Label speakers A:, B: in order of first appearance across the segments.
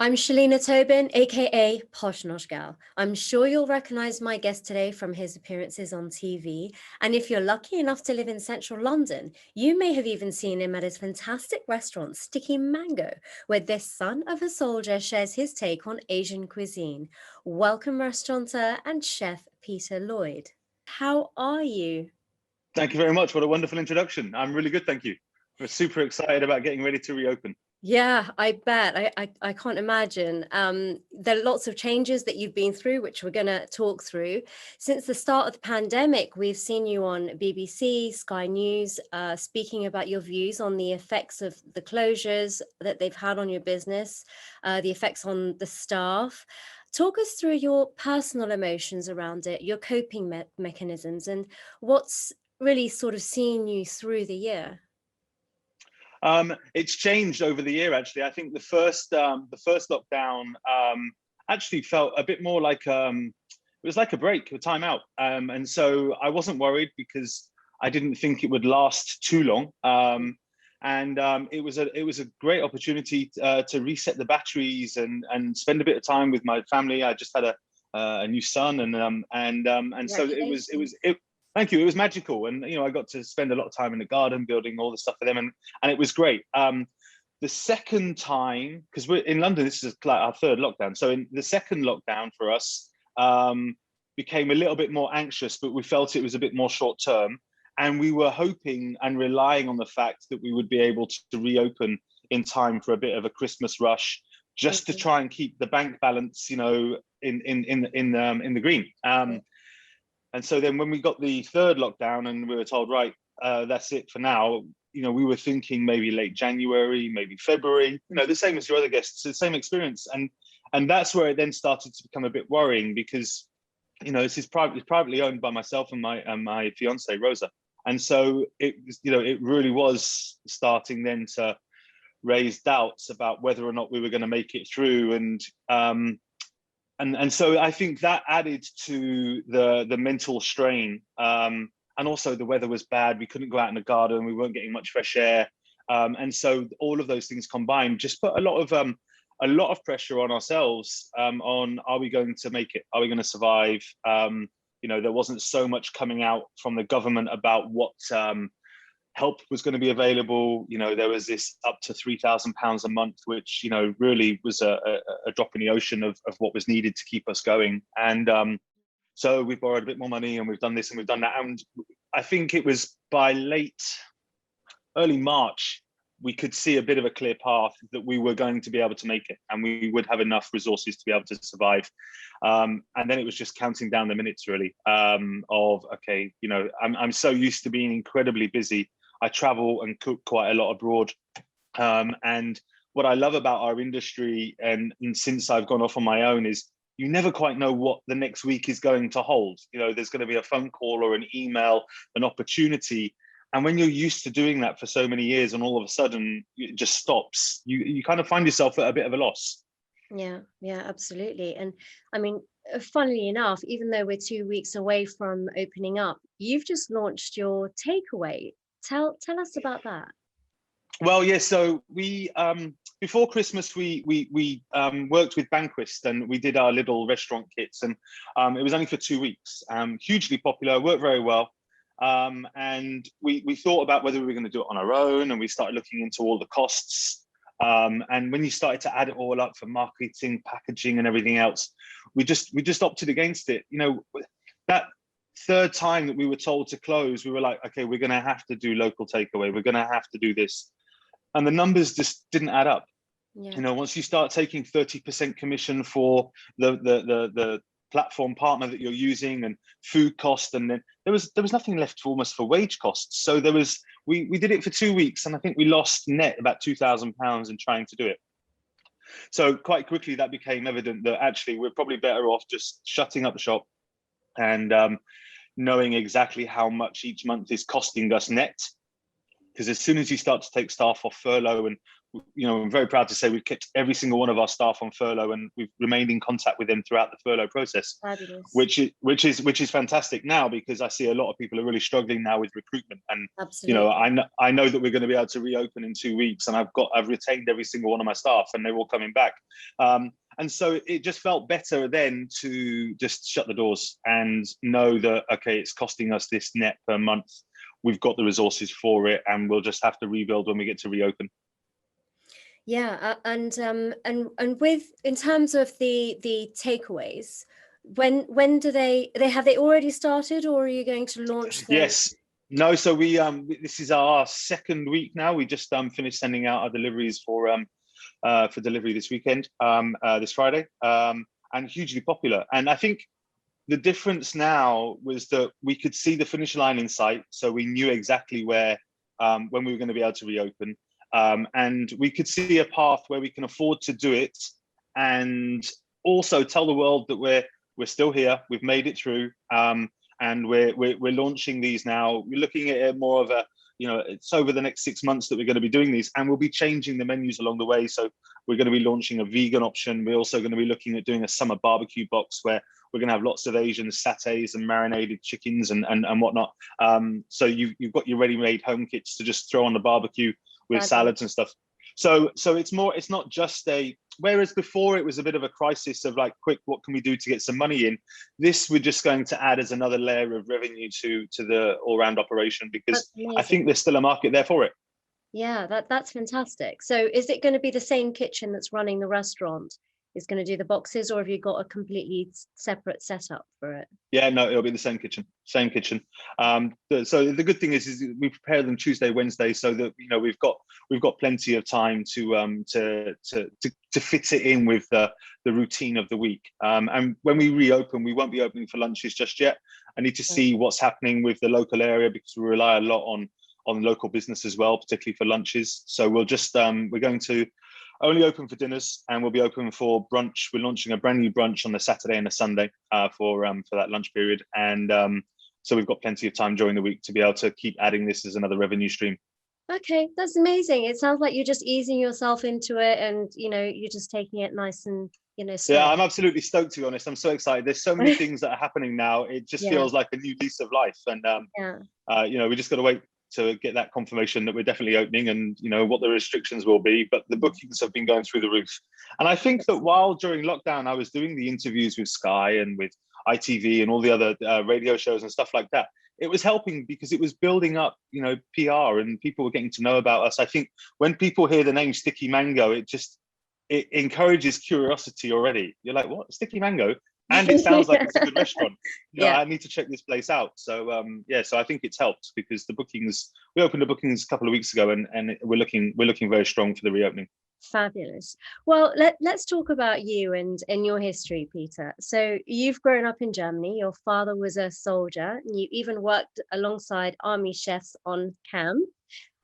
A: I'm Shalina Tobin, aka poshnoshgal. I'm sure you'll recognize my guest today from his appearances on TV. And if you're lucky enough to live in central London, you may have even seen him at his fantastic restaurant, Sticky Mango, where this son of a soldier shares his take on Asian cuisine. Welcome, restaurateur and chef Peter Lloyd. How are you?
B: Thank you very much. What a wonderful introduction. I'm really good, thank you. We're super excited about getting ready to reopen.
A: Yeah, I bet. I can't imagine. There are lots of changes that you've been through, which we're going to talk through. Since the start of the pandemic, we've seen you on BBC, Sky News, speaking about your views on the effects of the closures that they've had on your business, the effects on the staff. Talk us through your personal emotions around it, your coping mechanisms, and what's really sort of seen you through the year.
B: It's changed over the year, actually. I think the first lockdown actually felt a bit more like it was like a break, a time out. And so I wasn't worried because I didn't think it would last too long. It was a great opportunity to reset the batteries and spend a bit of time with my family. I just had a new son, and so it. Thank you. It was magical, and I got to spend a lot of time in the garden, building all the stuff for them, and it was great. The second time, because we're in London, this is like our third lockdown. So in the second lockdown for us, became a little bit more anxious, but we felt it was a bit more short term, and we were hoping and relying on the fact that we would be able to reopen in time for a bit of a Christmas rush, just to try and keep the bank balance, in the green. And so then when we got the third lockdown and we were told, right, that's it for now, we were thinking maybe late January, maybe February, the same as your other guests, the same experience. And that's where it then started to become a bit worrying because, this is privately owned by myself and my fiance, Rosa. And so it really was starting then to raise doubts about whether or not we were going to make it through. And so I think that added to the mental strain. And also the weather was bad. We couldn't go out in the garden. We weren't getting much fresh air. And so all of those things combined just put a lot of pressure on ourselves on, are we going to make it? Are we going to survive? There wasn't so much coming out from the government about what help was going to be available. There was this up to £3,000 a month, which really was a drop in the ocean of what was needed to keep us going. And so we borrowed a bit more money, and we've done this and we've done that. And I think it was by early March, we could see a bit of a clear path that we were going to be able to make it, and we would have enough resources to be able to survive. And then it was just counting down the minutes, really, of, okay, I'm so used to being incredibly busy. I travel and cook quite a lot abroad. And what I love about our industry, and since I've gone off on my own, is you never quite know what the next week is going to hold. There's going to be a phone call or an email, an opportunity. And when you're used to doing that for so many years and all of a sudden it just stops, you kind of find yourself at a bit of a loss.
A: Yeah, absolutely. And I mean, funnily enough, even though we're 2 weeks away from opening up, you've just launched your takeaway. Tell us about that.
B: Well, yes. So we before Christmas we worked with Banquist, and we did our little restaurant kits, and it was only for 2 weeks. Hugely popular, worked very well. And we thought about whether we were going to do it on our own, and we started looking into all the costs. And when you started to add it all up for marketing, packaging, and everything else, we just opted against it. That third time that we were told to close, we were like, okay, we're going to have to do local takeaway. We're going to have to do this. And the numbers just didn't add up. Yeah. Once you start taking 30% commission for the platform partner that you're using, and food cost, and then there was nothing left almost for wage costs. So we did it for 2 weeks, and I think we lost net about £2,000 in trying to do it. So quite quickly that became evident that actually we're probably better off just shutting up the shop and knowing exactly how much each month is costing us net. Because as soon as you start to take staff off furlough and I'm very proud to say we've kept every single one of our staff on furlough, and we've remained in contact with them throughout the furlough process.
A: Fabulous.
B: Which is fantastic now, because I see a lot of people are really struggling now with recruitment, and
A: Absolutely.
B: I know that we're going to be able to reopen in 2 weeks, and I've retained every single one of my staff, and they're all coming back. And so it just felt better then to just shut the doors and know that, okay, it's costing us this net per month. We've got the resources for it, and we'll just have to rebuild when we get to reopen.
A: Yeah, and with, in terms of the takeaways, when do they have they already started, or are you going to launch them?
B: Yes. No, so we this is our second week now. We just finished sending out our deliveries for delivery this weekend, this Friday, and hugely popular. And I think the difference now was that we could see the finish line in sight, so we knew exactly where when we were going to be able to reopen. And we could see a path where we can afford to do it, and also tell the world that we're still here, we've made it through, and we're launching these now. We're looking at it more of a, it's over the next 6 months that we're going to be doing these, and we'll be changing the menus along the way. So we're going to be launching a vegan option. We're also going to be looking at doing a summer barbecue box where we're going to have lots of Asian satays and marinated chickens and whatnot. So you've got your ready-made home kits to just throw on the barbecue with salads and stuff. So it's not just whereas before it was a bit of a crisis of like, quick, what can we do to get some money in? This we're just going to add as another layer of revenue to the all-round operation, because I think there's still a market there for it.
A: Yeah, that's fantastic. So is it going to be the same kitchen that's running the restaurant is going to do the boxes, or have you got a completely separate setup for it?
B: Yeah, no, it'll be the same kitchen. So the good thing is we prepare them Tuesday, Wednesday, so that we've got plenty of time to fit it in with the routine of the week. And when we reopen, we won't be opening for lunches just yet. I need to see what's happening with the local area, because we rely a lot on local business as well, particularly for lunches. So we'll just we're going to only open for dinners, and we'll be open for brunch. We're launching a brand new brunch on the Saturday and a Sunday for that lunch period. And so we've got plenty of time during the week to be able to keep adding this as another revenue stream.
A: Okay, that's amazing. It sounds like you're just easing yourself into it, and you're just taking it nice and slow.
B: Yeah, I'm absolutely stoked, to be honest. I'm so excited. There's so many things that are happening now. It just feels like a new lease of life. And we just got to wait to get that confirmation that we're definitely opening, and what the restrictions will be. But the bookings have been going through the roof. And I think that while during lockdown I was doing the interviews with Sky and with ITV and all the other radio shows and stuff like that, it was helping, because it was building up PR, and people were getting to know about us. I think when people hear the name Sticky Mango, it encourages curiosity already. You're like, what, Sticky Mango? And it sounds like it's a good restaurant. I need to check this place out. So so I think it's helped, because we opened the bookings a couple of weeks ago, and we're looking very strong for the reopening.
A: Fabulous. Well, let's talk about you and your history, Peter. So you've grown up in Germany. Your father was a soldier, and you even worked alongside army chefs on camp.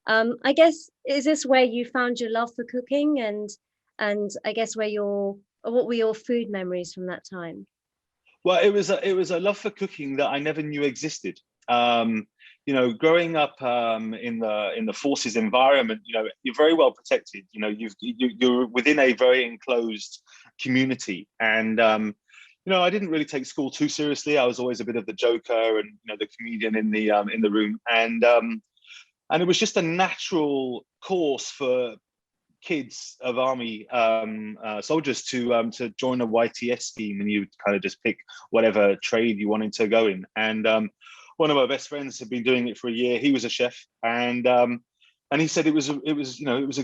A: I guess, is this where you found your love for cooking, and I guess what were your food memories from that time?
B: Well, it was a love for cooking that I never knew existed. Growing up in the forces environment, you're very well protected. You're within a very enclosed community, and I didn't really take school too seriously. I was always a bit of the joker and the comedian in the room, and it was just a natural course for kids of army soldiers to join a YTS scheme, and you kind of just pick whatever trade you wanted to go in. And one of my best friends had been doing it for a year. He was a chef, and he said it was a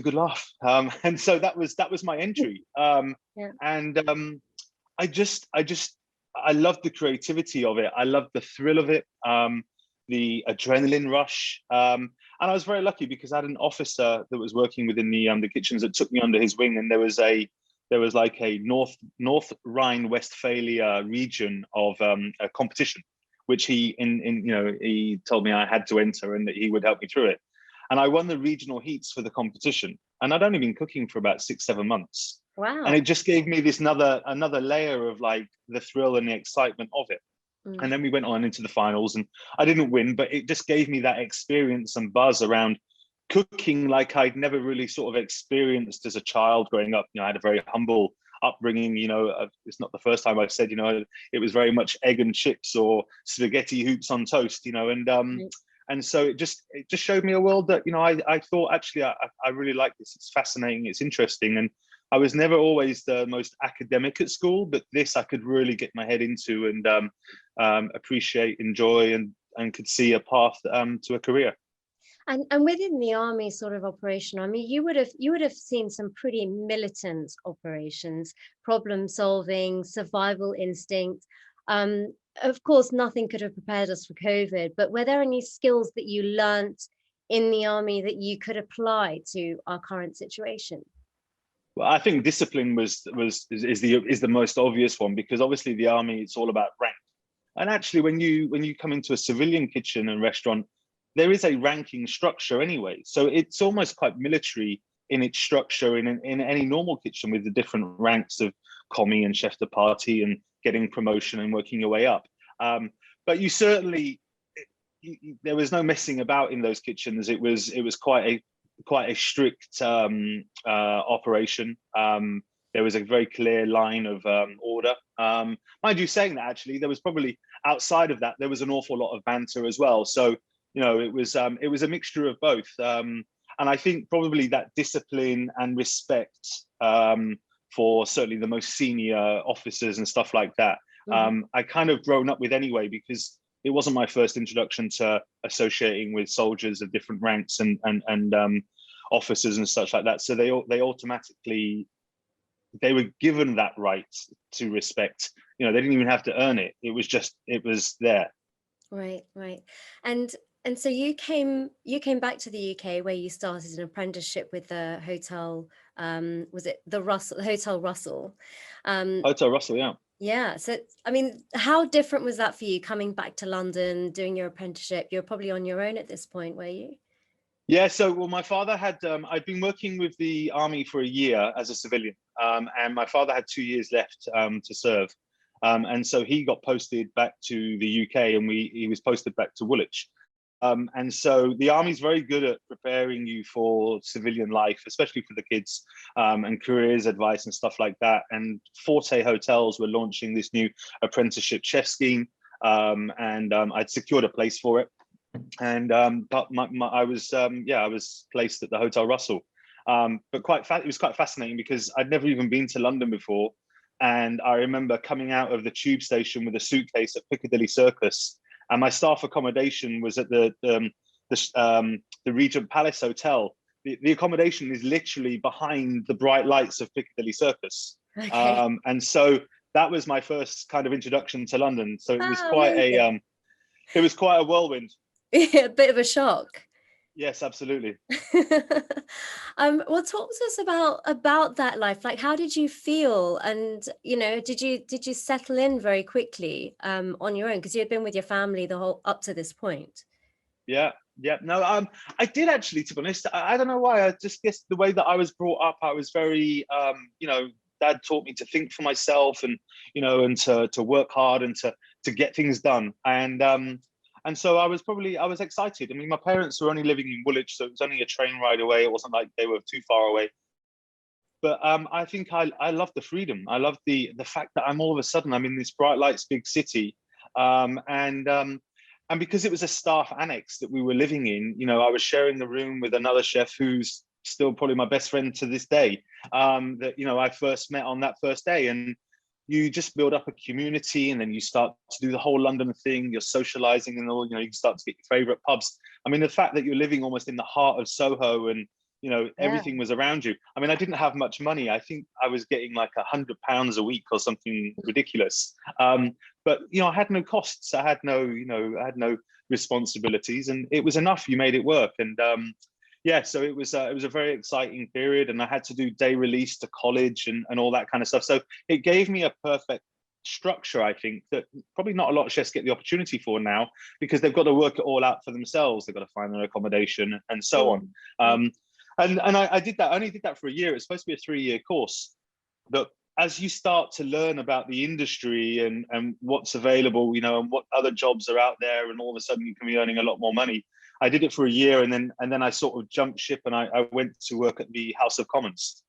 B: good laugh. And so that was my entry. And I loved the creativity of it. I loved the thrill of it, the adrenaline rush. And I was very lucky, because I had an officer that was working within the kitchens that took me under his wing, and there was like a North Rhine-Westphalia region of a competition, which he told me I had to enter, and that he would help me through it. And I won the regional heats for the competition, and I'd only been cooking for about 6-7 months.
A: Wow!
B: And it just gave me this another layer of like the thrill and the excitement of it. And then we went on into the finals, and I didn't win, but it just gave me that experience and buzz around cooking like I'd never really sort of experienced as a child growing up. I had a very humble upbringing. It's not the first time I've said, it was very much egg and chips or spaghetti hoops on toast, and so it just showed me a world that, I thought, actually, I really like this. It's fascinating. It's interesting. And I was never always the most academic at school, but this I could really get my head into and appreciate, enjoy, and could see a path to a career.
A: And within the army sort of operation, I mean, you would have seen some pretty militant operations, problem solving, survival instinct. Of course, nothing could have prepared us for COVID, but were there any skills that you learnt in the army that you could apply to our current situation?
B: Well, I think discipline is the most obvious one, because obviously the army, it's all about rank. And actually, when you come into a civilian kitchen and restaurant, there is a ranking structure anyway. So it's almost quite military in its structure in any normal kitchen, with the different ranks of commie and chef de partie and getting promotion and working your way up. But you certainly, there was no messing about in those kitchens. It was quite a strict operation. There was a very clear line of order. Mind you, saying that, actually, there was probably, outside of that, there was an awful lot of banter as well. So, it was a mixture of both. And I think probably that discipline and respect for certainly the most senior officers and stuff like that, I kind of grown up with anyway, because it wasn't my first introduction to associating with soldiers of different ranks and officers and such like that. So they automatically, they were given that right to respect. They didn't even have to earn it. It was there.
A: Right. And so you came back to the UK, where you started an apprenticeship with the hotel. Was it the Hotel Russell?
B: Hotel Russell, yeah.
A: Yeah. So, I mean, how different was that for you coming back to London, doing your apprenticeship? You're probably on your own at this point, were you?
B: Yeah, so, well, my father had, I'd been working with the army for a year as a civilian, and my father had 2 years left to serve. And so he got posted back to the UK, and he was posted back to Woolwich. And so the army's very good at preparing you for civilian life, especially for the kids, and careers advice and stuff like that. And Forte Hotels were launching this new apprenticeship chef scheme, and I'd secured a place for it. And but I was placed at the Hotel Russell. But it was quite fascinating, because I'd never even been to London before, and I remember coming out of the tube station with a suitcase at Piccadilly Circus, and my staff accommodation was at the Regent Palace Hotel. The accommodation is literally behind the bright lights of Piccadilly Circus.
A: Okay.
B: And so that was my first kind of introduction to London. So it was quite a whirlwind.
A: A bit of a shock.
B: Yes, absolutely.
A: Well, talk to us about that life. Like, how did you feel? And did you settle in very quickly on your own, because you had been with your family the whole up to this point?
B: Yeah. No, I did, actually, to be honest. I don't know why. I just guess the way that I was brought up, I was very, Dad taught me to think for myself, and and to work hard and to get things done. And so I was excited. I mean, my parents were only living in Woolwich, so it was only a train ride away. It wasn't like they were too far away. But I think I love the freedom. I love the fact that I'm all of a sudden, I'm in this bright lights big city, and because it was a staff annex that we were living in, I was sharing the room with another chef who's still probably my best friend to this day. That I first met on that first day, and you just build up a community, and then you start to do the whole London thing. You're socializing, and all, you start to get your favorite pubs. I mean, the fact that you're living almost in the heart of Soho, and everything was around you. I mean, I didn't have much money. I think I was getting like £100 a week or something ridiculous. But I had no costs. I had no responsibilities, and it was enough. You made it work, and so it was a very exciting period, and I had to do day release to college and all that kind of stuff. So it gave me a perfect structure, I think, that probably not a lot of chefs get the opportunity for now, because they've got to work it all out for themselves. They've got to find their accommodation and so on. And I did that. I only did that for a year. It's supposed to be a 3-year course. But as you start to learn about the industry and what's available, and what other jobs are out there, and all of a sudden you can be earning a lot more money, I did it for a year, and then I sort of jumped ship, and I went to work at the House of Commons.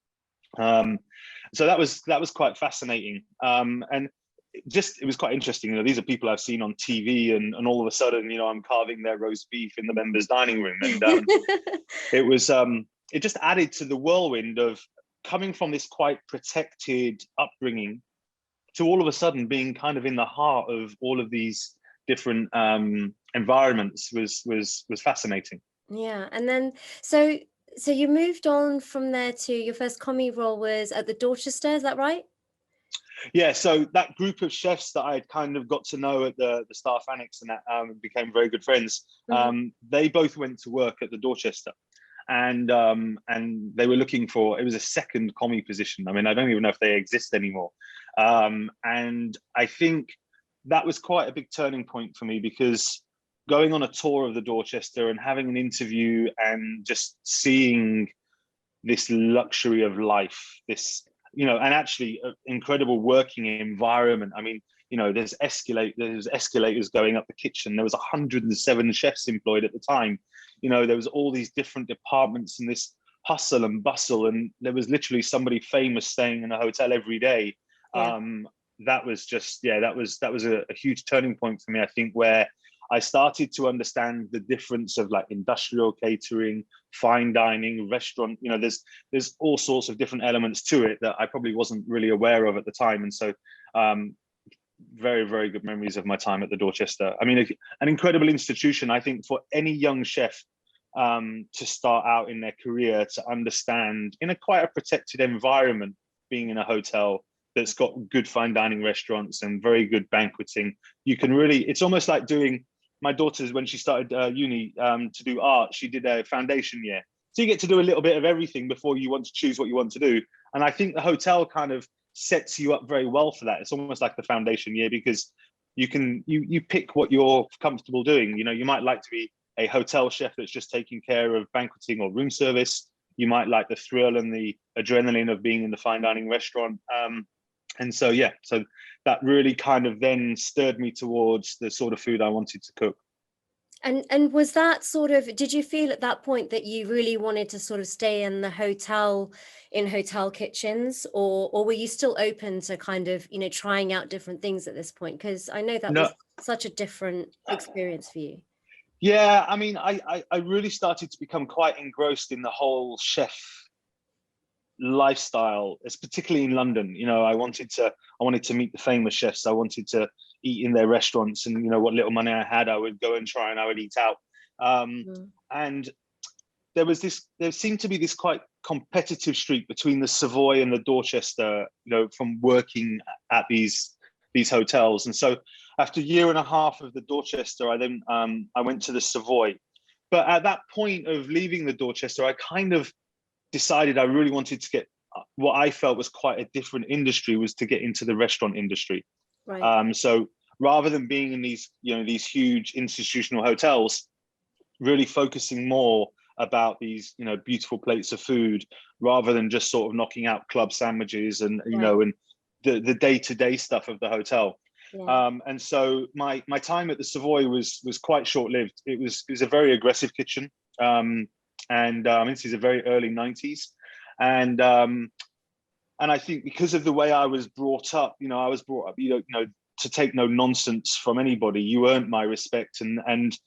B: So that was quite fascinating, and it was quite interesting. You know, these are people I've seen on TV, and all of a sudden, you know, I'm carving their roast beef in the members' dining room, and it just added to the whirlwind of coming from this quite protected upbringing to all of a sudden being kind of in the heart of all of these different environments was fascinating.
A: Yeah, and then so you moved on from there to your first commie role was at the Dorchester, is that right?
B: Yeah, so that group of chefs that I had kind of got to know at the staff annex and that became very good friends. They both went to work at the Dorchester, and they were looking for, it was a second commie position. I mean, I don't even know if they exist anymore. And I think that was quite a big turning point for me, because going on a tour of the Dorchester and having an interview and just seeing this luxury of life, this, you know, and actually incredible working environment. I mean, you know, there's escalators going up the kitchen. There was 107 chefs employed at the time. You know, there was all these different departments and this hustle and bustle, and there was literally somebody famous staying in a hotel every day.
A: Yeah.
B: That was just, that was a huge turning point for me, I think, where I started to understand the difference of like industrial catering, fine dining, restaurant. You know, there's all sorts of different elements to it that I probably wasn't really aware of at the time. And so very, very good memories of my time at the Dorchester. I mean, an incredible institution, I think, for any young chef to start out in their career, to understand in quite a protected environment, being in a hotel that's got good fine dining restaurants and very good banqueting. You can really, it's almost like doing, my daughter's, when she started uni to do art, she did a foundation year. So you get to do a little bit of everything before you want to choose what you want to do. And I think the hotel kind of sets you up very well for that. It's almost like the foundation year, because you pick what you're comfortable doing. You know, you might like to be a hotel chef that's just taking care of banqueting or room service. You might like the thrill and the adrenaline of being in the fine dining restaurant. And so, so that really kind of then stirred me towards the sort of food I wanted to cook.
A: And was that sort of, did you feel at that point that you really wanted to sort of stay in the hotel, in hotel kitchens, or were you still open to kind of, you know, trying out different things at this point? Because I know that was such a different experience for you.
B: Yeah, I mean, I really started to become quite engrossed in the whole chef lifestyle. It's particularly in London. You know, I wanted to meet the famous chefs. I wanted to eat in their restaurants, and you know, what little money I had, I would go and try, and I would eat out. And there seemed to be this quite competitive streak between the Savoy and the Dorchester, you know, from working at these hotels. And so after a year and a half of the Dorchester, I went to the Savoy. But at that point of leaving the Dorchester, I kind of decided I really wanted to get what I felt was quite a different industry, was to get into the restaurant industry. Right. So rather than being in these huge institutional hotels, really focusing more about these, you know, beautiful plates of food, rather than just sort of knocking out club sandwiches and, you know, and the day-to-day stuff of the hotel. Yeah. And so my time at the Savoy was quite short-lived. It was a very aggressive kitchen. This is a very early 90s. And I think because of the way I was brought up, you know, you know, to take no nonsense from anybody. You earned my respect. And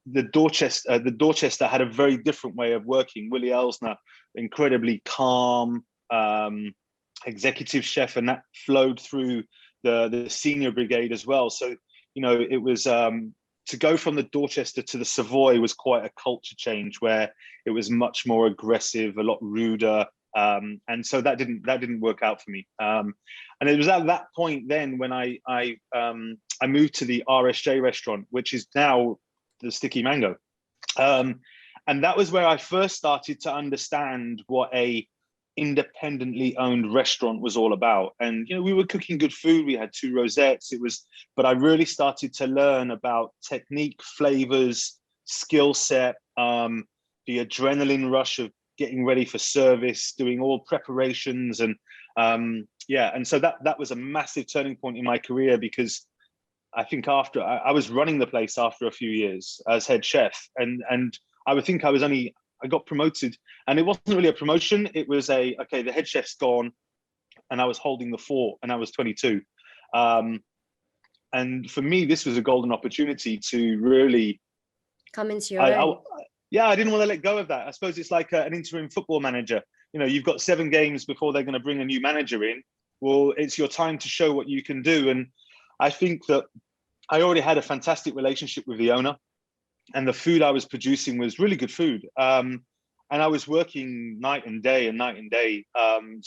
B: the Dorchester had a very different way of working. Willie Elsner, incredibly calm executive chef, and that flowed through the senior brigade as well. So, you know, it was to go from the Dorchester to the Savoy was quite a culture change, where it was much more aggressive, a lot ruder. And so that didn't work out for me. And it was at that point then when I moved to the RSJ restaurant, which is now the Sticky Mango. And that was where I first started to understand what a independently owned restaurant was all about. And, you know, we were cooking good food. We had 2 rosettes. But I really started to learn about technique, flavors, skill set, the adrenaline rush of getting ready for service, doing all preparations. And and so that was a massive turning point in my career, because I think after I was running the place after a few years as head chef, and I would think I got promoted, and it wasn't really a promotion. It was okay, the head chef's gone, and I was holding the fort, and I was 22. And for me, this was a golden opportunity to really
A: come into your own.
B: Yeah, I didn't want to let go of that. I suppose it's like an interim football manager. You know, you've got 7 games before they're going to bring a new manager in. Well, it's your time to show what you can do. And I think that I already had a fantastic relationship with the owner, and the food I was producing was really good food. And I was working night and day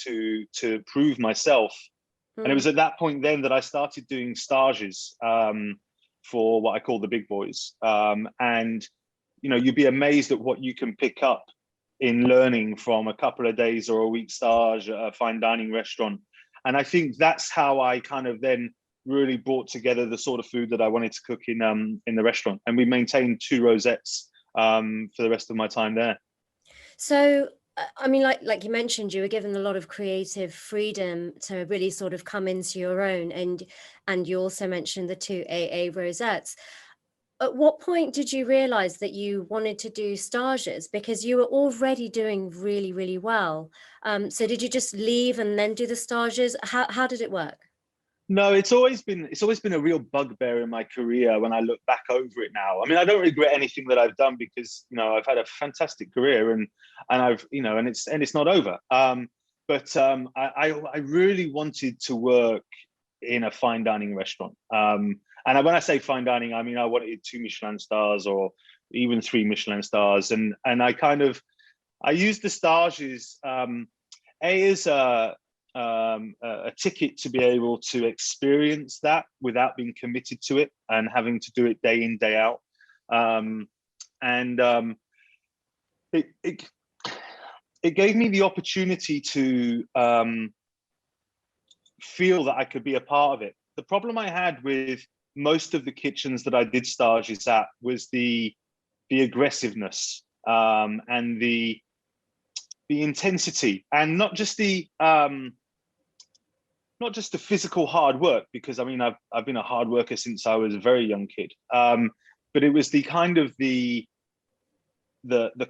B: to prove myself. And it was at that point then that I started doing stages for what I call the big boys. And you know, you'd be amazed at what you can pick up in learning from a couple of days or a week stage at a fine dining restaurant. And I think that's how I kind of then really brought together the sort of food that I wanted to cook in the restaurant. And we maintained 2 rosettes for the rest of my time there.
A: So, I mean, like you mentioned, you were given a lot of creative freedom to really sort of come into your own, and you also mentioned the 2 AA rosettes. At what point did you realize that you wanted to do stages? Because you were already doing really, really well. So did you just leave and then do the stages? How did it work?
B: No, it's always been a real bugbear in my career when I look back over it now. I mean, I don't regret anything that I've done because, you know, I've had a fantastic career and I've, you know, and it's not over. But I really wanted to work in a fine dining restaurant. And when I say fine dining, I mean, I wanted 2 Michelin stars or even 3 Michelin stars. And I used the stages, as a ticket to be able to experience that without being committed to it and having to do it day in, day out. It gave me the opportunity to feel that I could be a part of it. The problem I had with most of the kitchens that I did stages at was the aggressiveness and the intensity, and not just the physical hard work, because I mean I've been a hard worker since I was a very young kid, but it was the kind of the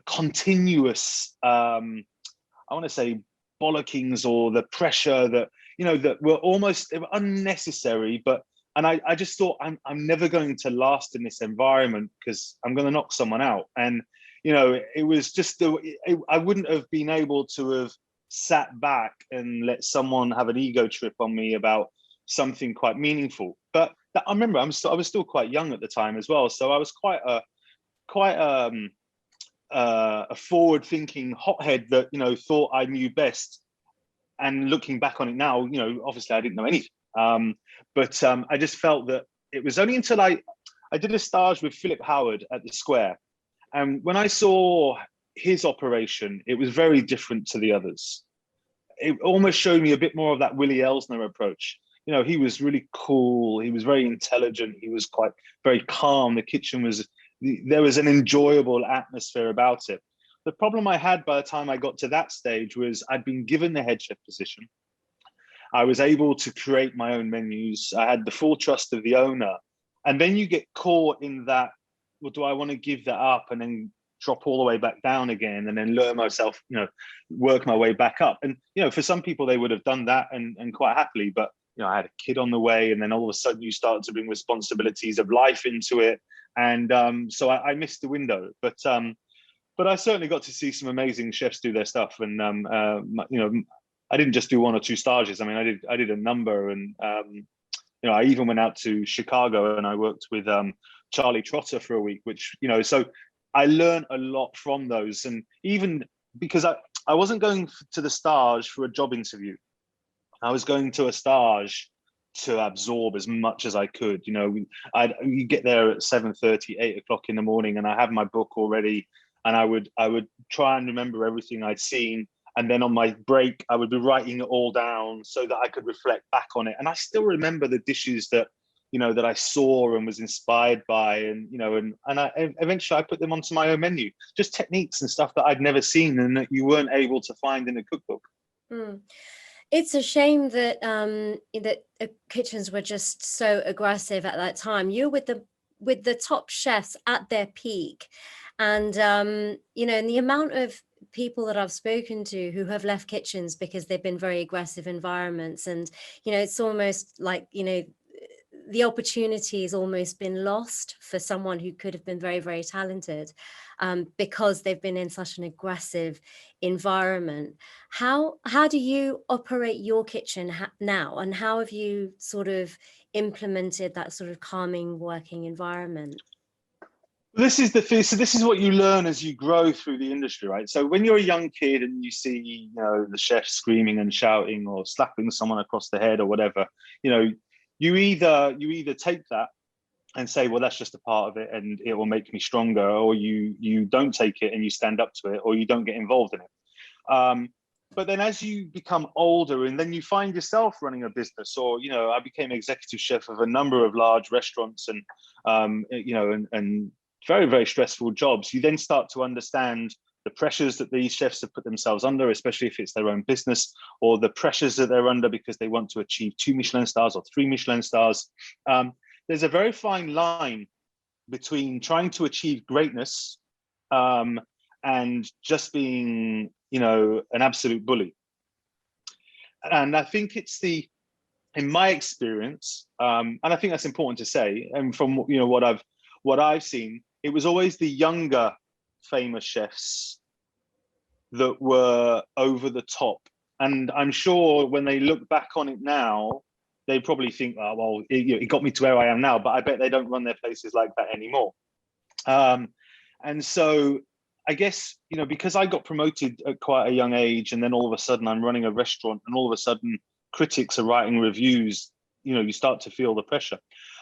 B: continuous I want to say bollockings, or the pressure that, you know, that were unnecessary, but I just thought I'm never going to last in this environment because I'm going to knock someone out. And you know, it was just I wouldn't have been able to have sat back and let someone have an ego trip on me about something quite meaningful. But I remember I was still quite young at the time as well, so I was quite a forward-thinking hothead that, you know, thought I knew best. And looking back on it now, you know, obviously I didn't know anything. But I just felt that it was only until I did a stage with Philip Howard at the Square, and when I saw his operation, it was very different to the others. It almost showed me a bit more of that Willie Elsner approach. You know, he was really cool. He was very intelligent. He was very calm. The kitchen there was an enjoyable atmosphere about it. The problem I had by the time I got to that stage was I'd been given the head chef position. I was able to create my own menus. I had the full trust of the owner. And then you get caught in that, well, do I want to give that up and then drop all the way back down again and then learn myself, you know, work my way back up? And, you know, for some people, they would have done that and quite happily. But, you know, I had a kid on the way, and then all of a sudden you start to bring responsibilities of life into it. And so I missed the window. But I certainly got to see some amazing chefs do their stuff. And, you know, I didn't just do 1 or 2 stages. I mean, I did a number. And, you know, I even went out to Chicago and I worked with Charlie Trotter for a week, which, you know, so I learned a lot from those. And even because I wasn't going to the stage for a job interview, I was going to a stage to absorb as much as I could. You know, you get there at 7:30, 8 o'clock in the morning, and I have my book already, and I would try and remember everything I'd seen. And then on my break, I would be writing it all down so that I could reflect back on it. And I still remember the dishes that, you know, that I saw and was inspired by, and, you know, and eventually I put them onto my own menu, just techniques and stuff that I'd never seen and that you weren't able to find in a cookbook.
A: Mm. It's a shame that kitchens were just so aggressive at that time. You're with the top chefs at their peak, and and the amount of people that I've spoken to who have left kitchens because they've been very aggressive environments, and it's almost like the opportunity has almost been lost for someone who could have been very, very talented, because they've been in such an aggressive environment. How do you operate your kitchen now, and how have you sort of implemented that sort of calming working environment?
B: This is the thing. So this is what you learn as you grow through the industry, right? So when you're a young kid and you see, the chef screaming and shouting or slapping someone across the head or whatever, you either take that and say, well, that's just a part of it and it will make me stronger, or you don't take it and you stand up to it, or you don't get involved in it. But then as you become older and then you find yourself running a business, or, I became executive chef of a number of large restaurants and, and very, very stressful jobs, you then start to understand the pressures that these chefs have put themselves under, especially if it's their own business, or the pressures that they're under because they want to achieve 2 Michelin stars or 3 Michelin stars. There's a very fine line between trying to achieve greatness and just being, an absolute bully. And I think in my experience, and I think that's important to say, and from what I've seen, it was always the younger famous chefs that were over the top. And I'm sure when they look back on it now, they probably think, oh, well, it got me to where I am now, but I bet they don't run their places like that anymore. And so I guess, because I got promoted at quite a young age, and then all of a sudden I'm running a restaurant, and all of a sudden critics are writing reviews, you start to feel the pressure.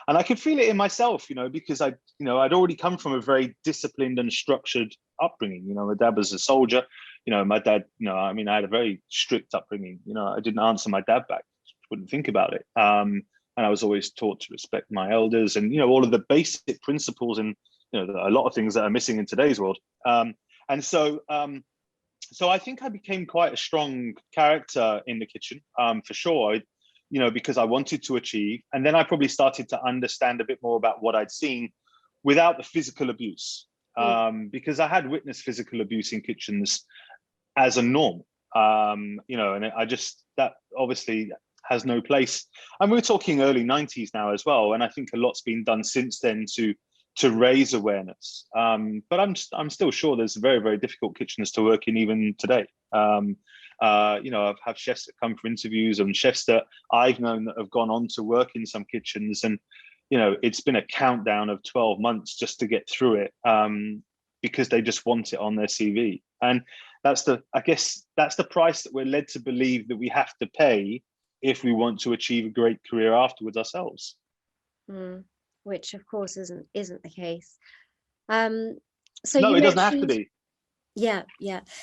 B: And I could feel it in myself, because I'd already come from a very disciplined and structured upbringing. My dad was a soldier. My dad, I had a very strict upbringing. I didn't answer my dad back, wouldn't think about it. And I was always taught to respect my elders, and, all of the basic principles, and, a lot of things that are missing in today's world. And so I think I became quite a strong character in the kitchen, for sure. Because I wanted to achieve. And then I probably started to understand a bit more about what I'd seen without the physical abuse, because I had witnessed physical abuse in kitchens as a norm, and that obviously has no place. And we're talking early 90s now as well. And I think a lot's been done since then to raise awareness. But I'm still sure there's very, very difficult kitchens to work in even today. I've had chefs that come for interviews, and chefs that I've known that have gone on to work in some kitchens, and it's been a countdown of 12 months just to get through it, because they just want it on their CV. And I guess that's the price that we're led to believe that we have to pay if we want to achieve a great career afterwards ourselves.
A: Which of course isn't the case.
B: So no, it doesn't have to be.
A: Yeah.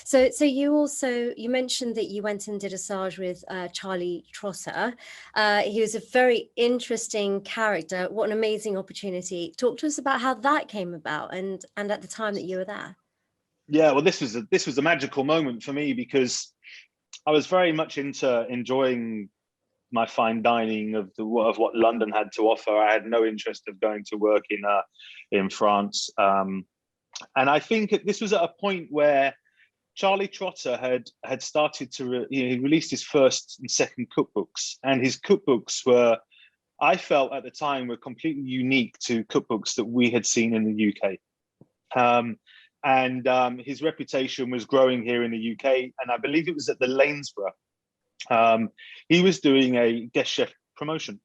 A: So you mentioned that you went and did a stage with Charlie Trotter. He was a very interesting character. What an amazing opportunity. Talk to us about how that came about, and at the time that you were there.
B: Yeah, well, this was a magical moment for me, because I was very much into enjoying my fine dining of what London had to offer. I had no interest of going to work in France. And I think this was at a point where Charlie Trotter had started to, he released his first and second cookbooks, and his cookbooks were, I felt at the time, were completely unique to cookbooks that we had seen in the UK. And his reputation was growing here in the UK, and I believe it was at the Lanesborough. He was doing a guest chef promotion.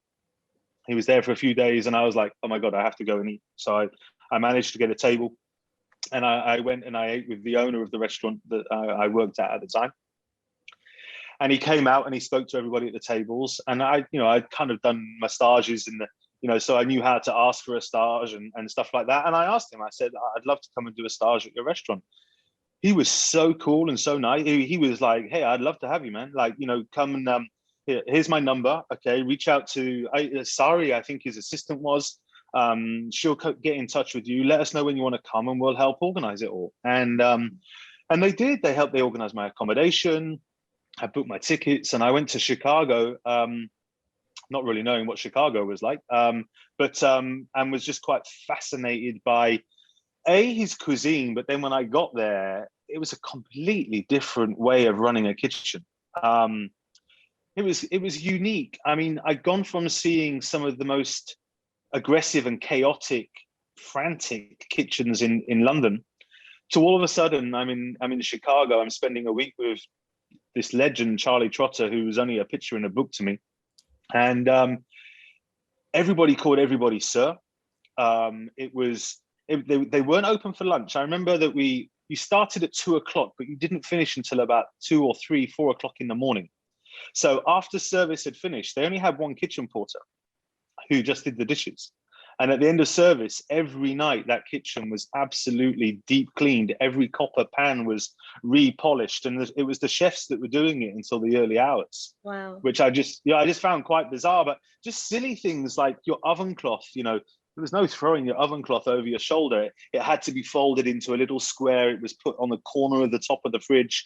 B: He was there for a few days, and I was like, oh my God, I have to go and eat. So I managed to get a table. And I went and I ate with the owner of the restaurant that I worked at the time. And he came out and he spoke to everybody at the tables. And I'd kind of done my stages so I knew how to ask for a stage and stuff like that. And I asked him, I said, I'd love to come and do a stage at your restaurant. He was so cool and so nice. He was like, hey, I'd love to have you, man. Like, come and here's my number. Okay, reach out to Sari, I think his assistant was. She'll get in touch with you. Let us know when you want to come, and we'll help organize it all. And they did. They helped. They organized my accommodation. I booked my tickets and I went to Chicago, not really knowing what Chicago was like, but and was just quite fascinated by his cuisine. But then when I got there, it was a completely different way of running a kitchen. It was unique. I mean, I'd gone from seeing some of the most aggressive and chaotic, frantic kitchens in London to all of a sudden I'm in Chicago. I'm spending a week with this legend, Charlie Trotter, who was only a picture in a book to me. And everybody called everybody sir. They weren't open for lunch. I remember that you started at 2 o'clock, but you didn't finish until about 2 or 3, 4 o'clock in the morning. So after service had finished, they only had one kitchen porter who just did the dishes. And at the end of service, every night that kitchen was absolutely deep cleaned. Every copper pan was repolished, and it was the chefs that were doing it until the early hours.
A: Wow.
B: Which I just found quite bizarre. But just silly things like your oven cloth. There was no throwing your oven cloth over your shoulder. It had to be folded into a little square. It was put on the corner of the top of the fridge.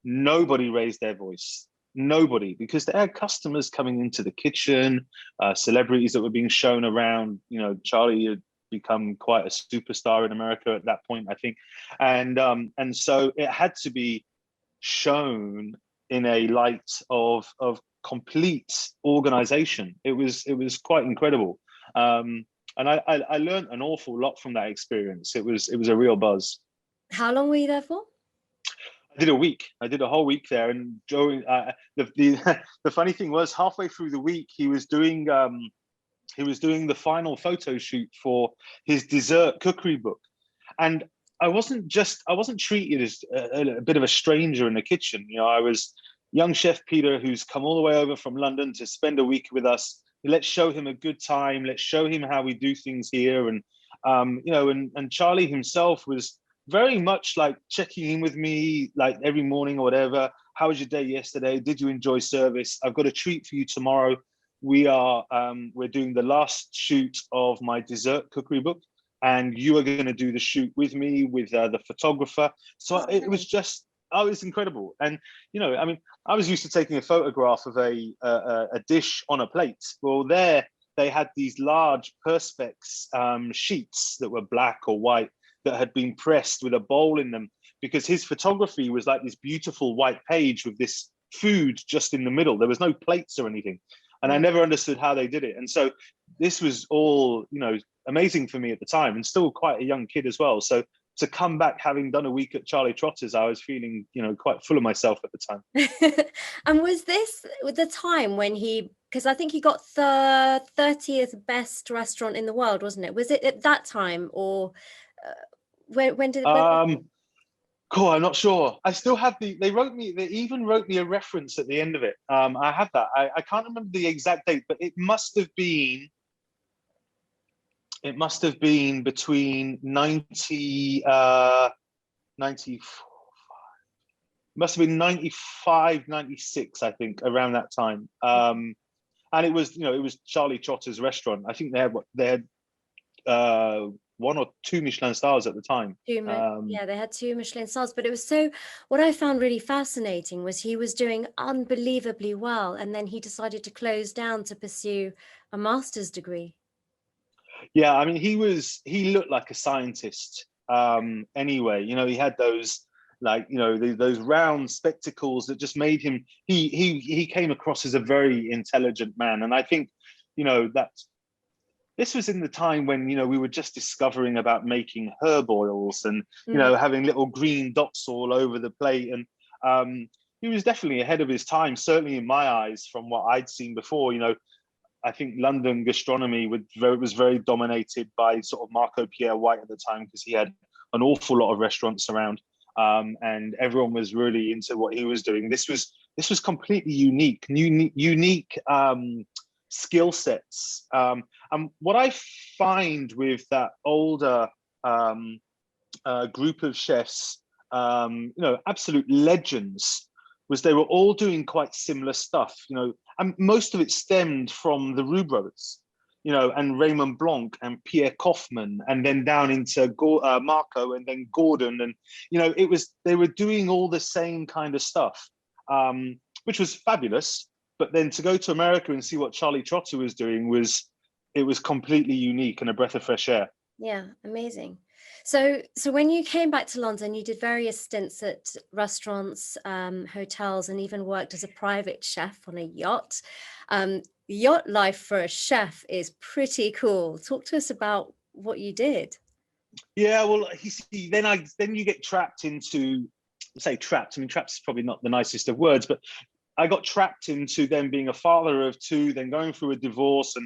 B: Nobody raised their voice. Nobody, because they had customers coming into the kitchen, celebrities that were being shown around. Charlie had become quite a superstar in America at that point, I think, and so it had to be shown in a light of complete organization. It was quite incredible, and I learned an awful lot from that experience. It was a real buzz.
A: How long were you there for?
B: I did a week. I did a whole week there, and Joe. The funny thing was, halfway through the week, he was doing the final photo shoot for his dessert cookery book, and I wasn't treated as a bit of a stranger in the kitchen. I was young chef Peter, who's come all the way over from London to spend a week with us. Let's show him a good time. Let's show him how we do things here, and and Charlie himself was very much like checking in with me, like every morning or whatever. How was your day yesterday? Did you enjoy service? I've got a treat for you tomorrow. We're doing the last shoot of my dessert cookery book, and you are going to do the shoot with me, with the photographer. So it was just, it's incredible. And I was used to taking a photograph of a dish on a plate. Well, there they had these large perspex sheets that were black or white, that had been pressed with a bowl in them, because his photography was like this beautiful white page with this food just in the middle. There was no plates or anything. And I never understood how they did it. And so this was all, amazing for me at the time, and still quite a young kid as well. So to come back having done a week at Charlie Trotter's, I was feeling, quite full of myself at the time.
A: And was this the time when because I think he got the 30th best restaurant in the world, wasn't it? Was it at that time, or when did
B: cool, I'm not sure. I still have they even wrote me a reference at the end of it. I have that. I can't remember the exact date, but it must have been between 94, must have been 95, 96, I think, around that time. And it was Charlie Trotter's restaurant. I think they had 1 or 2 Michelin stars at the time.
A: Yeah, they had 2 Michelin stars. But it was what I found really fascinating was he was doing unbelievably well, and then he decided to close down to pursue a master's degree.
B: Yeah, I mean, he looked like a scientist. Anyway, he had those, like, those round spectacles that just made him. He came across as a very intelligent man, and I think, that this was in the time when we were just discovering about making herb oils and having little green dots all over the plate, and he was definitely ahead of his time, certainly in my eyes, from what I'd seen before. I think London gastronomy was very dominated by sort of Marco Pierre White at the time, because he had an awful lot of restaurants around, and everyone was really into what he was doing. This was completely unique skill sets. And what I find with that older group of chefs, absolute legends, was they were all doing quite similar stuff, and most of it stemmed from the Roux brothers, and Raymond Blanc and Pierre Kaufman, and then down into Marco, and then Gordon, and they were doing all the same kind of stuff. which was fabulous. But then to go to America and see what Charlie Trotter was doing it was completely unique and a breath of fresh air.
A: Yeah, amazing. So when you came back to London, you did various stints at restaurants, hotels, and even worked as a private chef on a yacht. Yacht life for a chef is pretty cool. Talk to us about what you did.
B: Yeah, well, you see, then you get trapped into, say trapped. I mean, trapped is probably not the nicest of words, but I got trapped into then being a father of two, then going through a divorce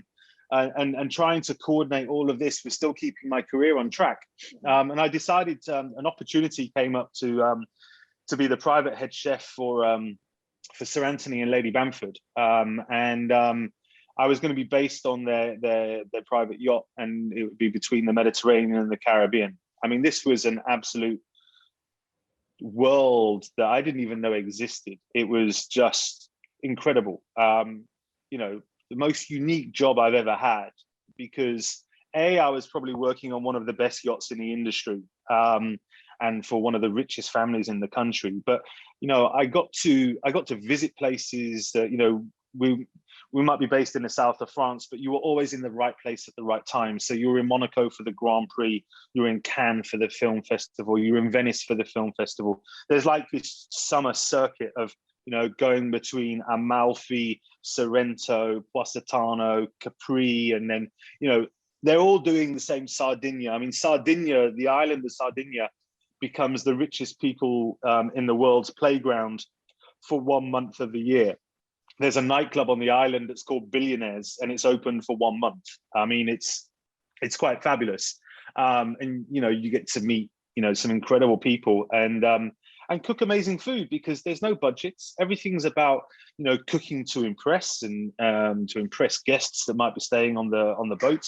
B: and trying to coordinate all of this with still keeping my career on track. And I decided an opportunity came up to be the private head chef for Sir Anthony and Lady Bamford, and I was going to be based on their private yacht, and it would be between the Mediterranean and the Caribbean. I mean, this was an absolute world that I didn't even know existed. It was just incredible. The most unique job I've ever had, because I was probably working on one of the best yachts in the industry, and for one of the richest families in the country. But I got to visit places that we might be based in the south of France, but you were always in the right place at the right time. So you were in Monaco for the Grand Prix, you were in Cannes for the film festival, you were in Venice for the film festival. There's like this summer circuit of going between Amalfi, Sorrento, Positano, Capri, and then they're all doing the same Sardinia. I mean, Sardinia, the island of Sardinia, becomes the richest people in the world's playground for 1 month of the year. There's a nightclub on the island that's called Billionaires, and it's open for 1 month. I mean, it's quite fabulous, and you get to meet some incredible people and cook amazing food, because there's no budgets. Everything's about cooking to impress and to impress guests that might be staying on the boat.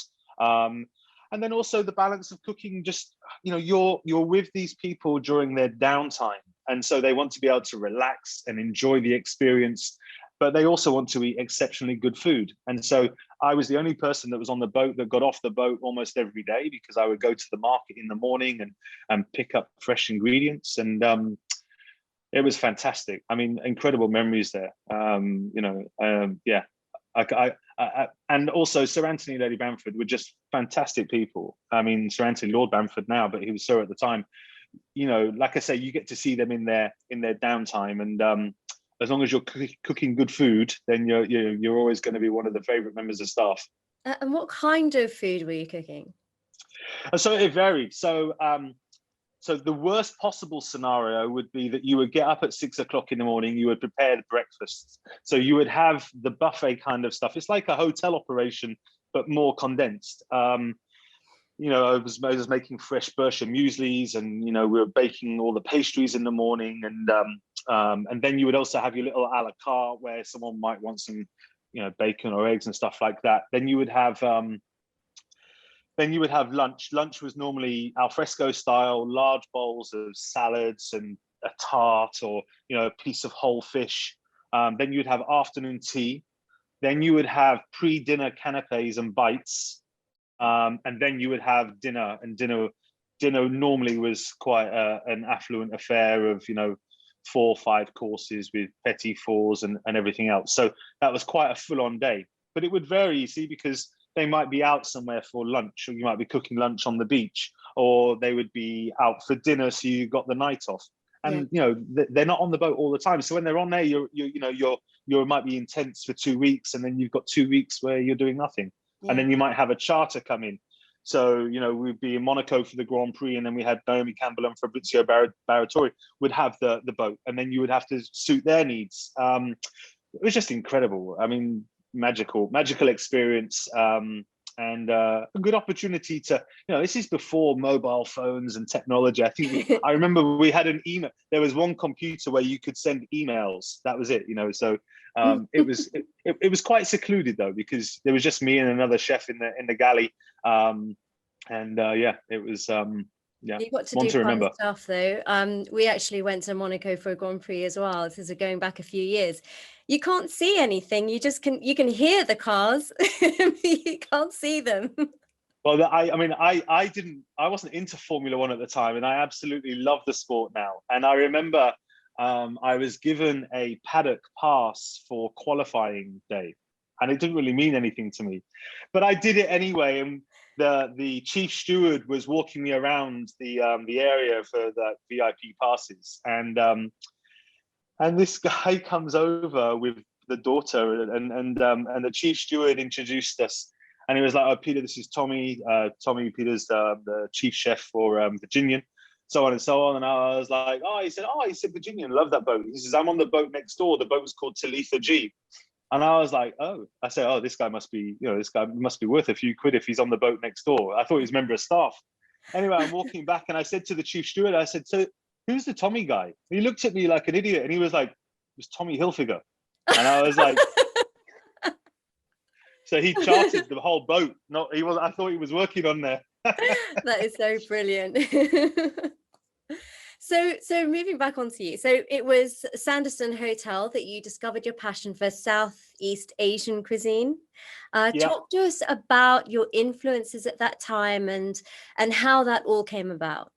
B: And then also the balance of cooking, just you're with these people during their downtime, and so they want to be able to relax and enjoy the experience, but they also want to eat exceptionally good food. And so I was the only person that was on the boat that got off the boat almost every day, because I would go to the market in the morning and pick up fresh ingredients, and it was fantastic. I mean, incredible memories there. Yeah. And also Sir Anthony and Lady Bamford were just fantastic people. I mean, Sir Anthony, Lord Bamford now, but he was Sir at the time. Like I say, you get to see them in their downtime, and as long as you're cooking good food, then you're always going to be one of the favorite members of staff.
A: And what kind of food were you cooking?
B: So it varied. So the worst possible scenario would be that you would get up at 6 o'clock in the morning, you would prepare the breakfast. So you would have the buffet kind of stuff. It's like a hotel operation, but more condensed. I was making fresh Berkshire mueslis, and we were baking all the pastries in the morning, and then you would also have your little a la carte where someone might want some bacon or eggs and stuff like that. Then you would have lunch. Lunch was normally al fresco style, large bowls of salads and a tart, or a piece of whole fish. Then you'd have afternoon tea. Then you would have pre-dinner canapes and bites. And then you would have dinner, and dinner normally was quite an affluent affair of 4 or 5 courses with petit fours and everything else. So that was quite a full-on day. But it would vary, you see, because they might be out somewhere for lunch, or you might be cooking lunch on the beach, or they would be out for dinner, so you got the night off. And they're not on the boat all the time. So when they're on there, you might be intense for 2 weeks, and then you've got 2 weeks where you're doing nothing. And then you might have a charter come in. So, we'd be in Monaco for the Grand Prix, and then we had Naomi Campbell and Fabrizio Barratori would have the boat, and then you would have to suit their needs. It was just incredible. I mean, magical experience, and a good opportunity to, this is before mobile phones and technology. I think I remember we had an email. There was one computer where you could send emails. That was it, So it was quite secluded though, because there was just me and another chef in the galley, it was
A: You got to do fun stuff though. We actually went to Monaco for a Grand Prix as well. This is going back a few years. You can't see anything. You can hear the cars. You can't see them.
B: Well, I wasn't into Formula One at the time, and I absolutely love the sport now. And I remember I was given a paddock pass for qualifying day, and it didn't really mean anything to me, but I did it anyway. And the chief steward was walking me around the area for the VIP passes, and this guy comes over with the daughter, and the chief steward introduced us, and he was like, "Oh, Peter, this is Tommy. Tommy, Peter's the chief chef for Virginian." So on and so on. And I was like, "Oh," he said, "Virginian, love that boat." He says, "I'm on the boat next door. The boat was called Talitha G." And I was like, "Oh," I said, "Oh, this guy must be, this guy must be worth a few quid if he's on the boat next door." I thought he was a member of staff. Anyway, I'm walking back and I said to the chief steward, I said, "So who's the Tommy guy?" And he looked at me like an idiot and he was like, "It was Tommy Hilfiger." And I was like, so he chartered the whole boat. I thought he was working on there.
A: That is so brilliant. So moving back onto you. So it was Sanderson Hotel that you discovered your passion for Southeast Asian cuisine. Talk to us about your influences at that time and how that all came about.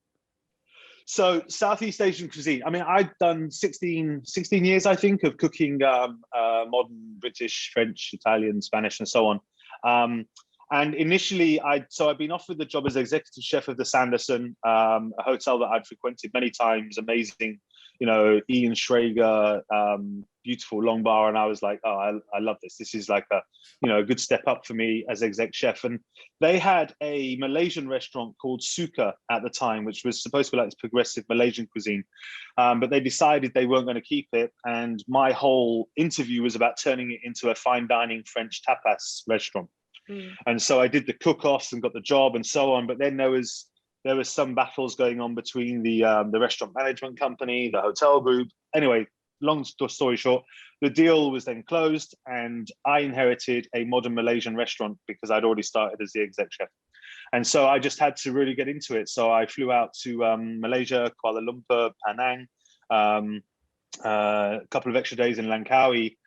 B: So Southeast Asian cuisine. I mean, I'd done 16 years, I think, of cooking modern British, French, Italian, Spanish, and so on. And initially, I'd been offered the job as executive chef of the Sanderson, a hotel that I'd frequented many times, amazing, Ian Schrager, beautiful long bar. And I was like, "Oh, I love this. This is like a good step up for me as exec chef." And they had a Malaysian restaurant called Suka at the time, which was supposed to be like this progressive Malaysian cuisine. But they decided they weren't going to keep it. And my whole interview was about turning it into a fine dining French tapas restaurant. And so I did the cook-offs and got the job and so on. But then there was some battles going on between the restaurant management company, the hotel group. Anyway, long story short, the deal was then closed and I inherited a modern Malaysian restaurant because I'd already started as the exec chef. And so I just had to really get into it. So I flew out to Malaysia, Kuala Lumpur, Penang, a couple of extra days in Langkawi.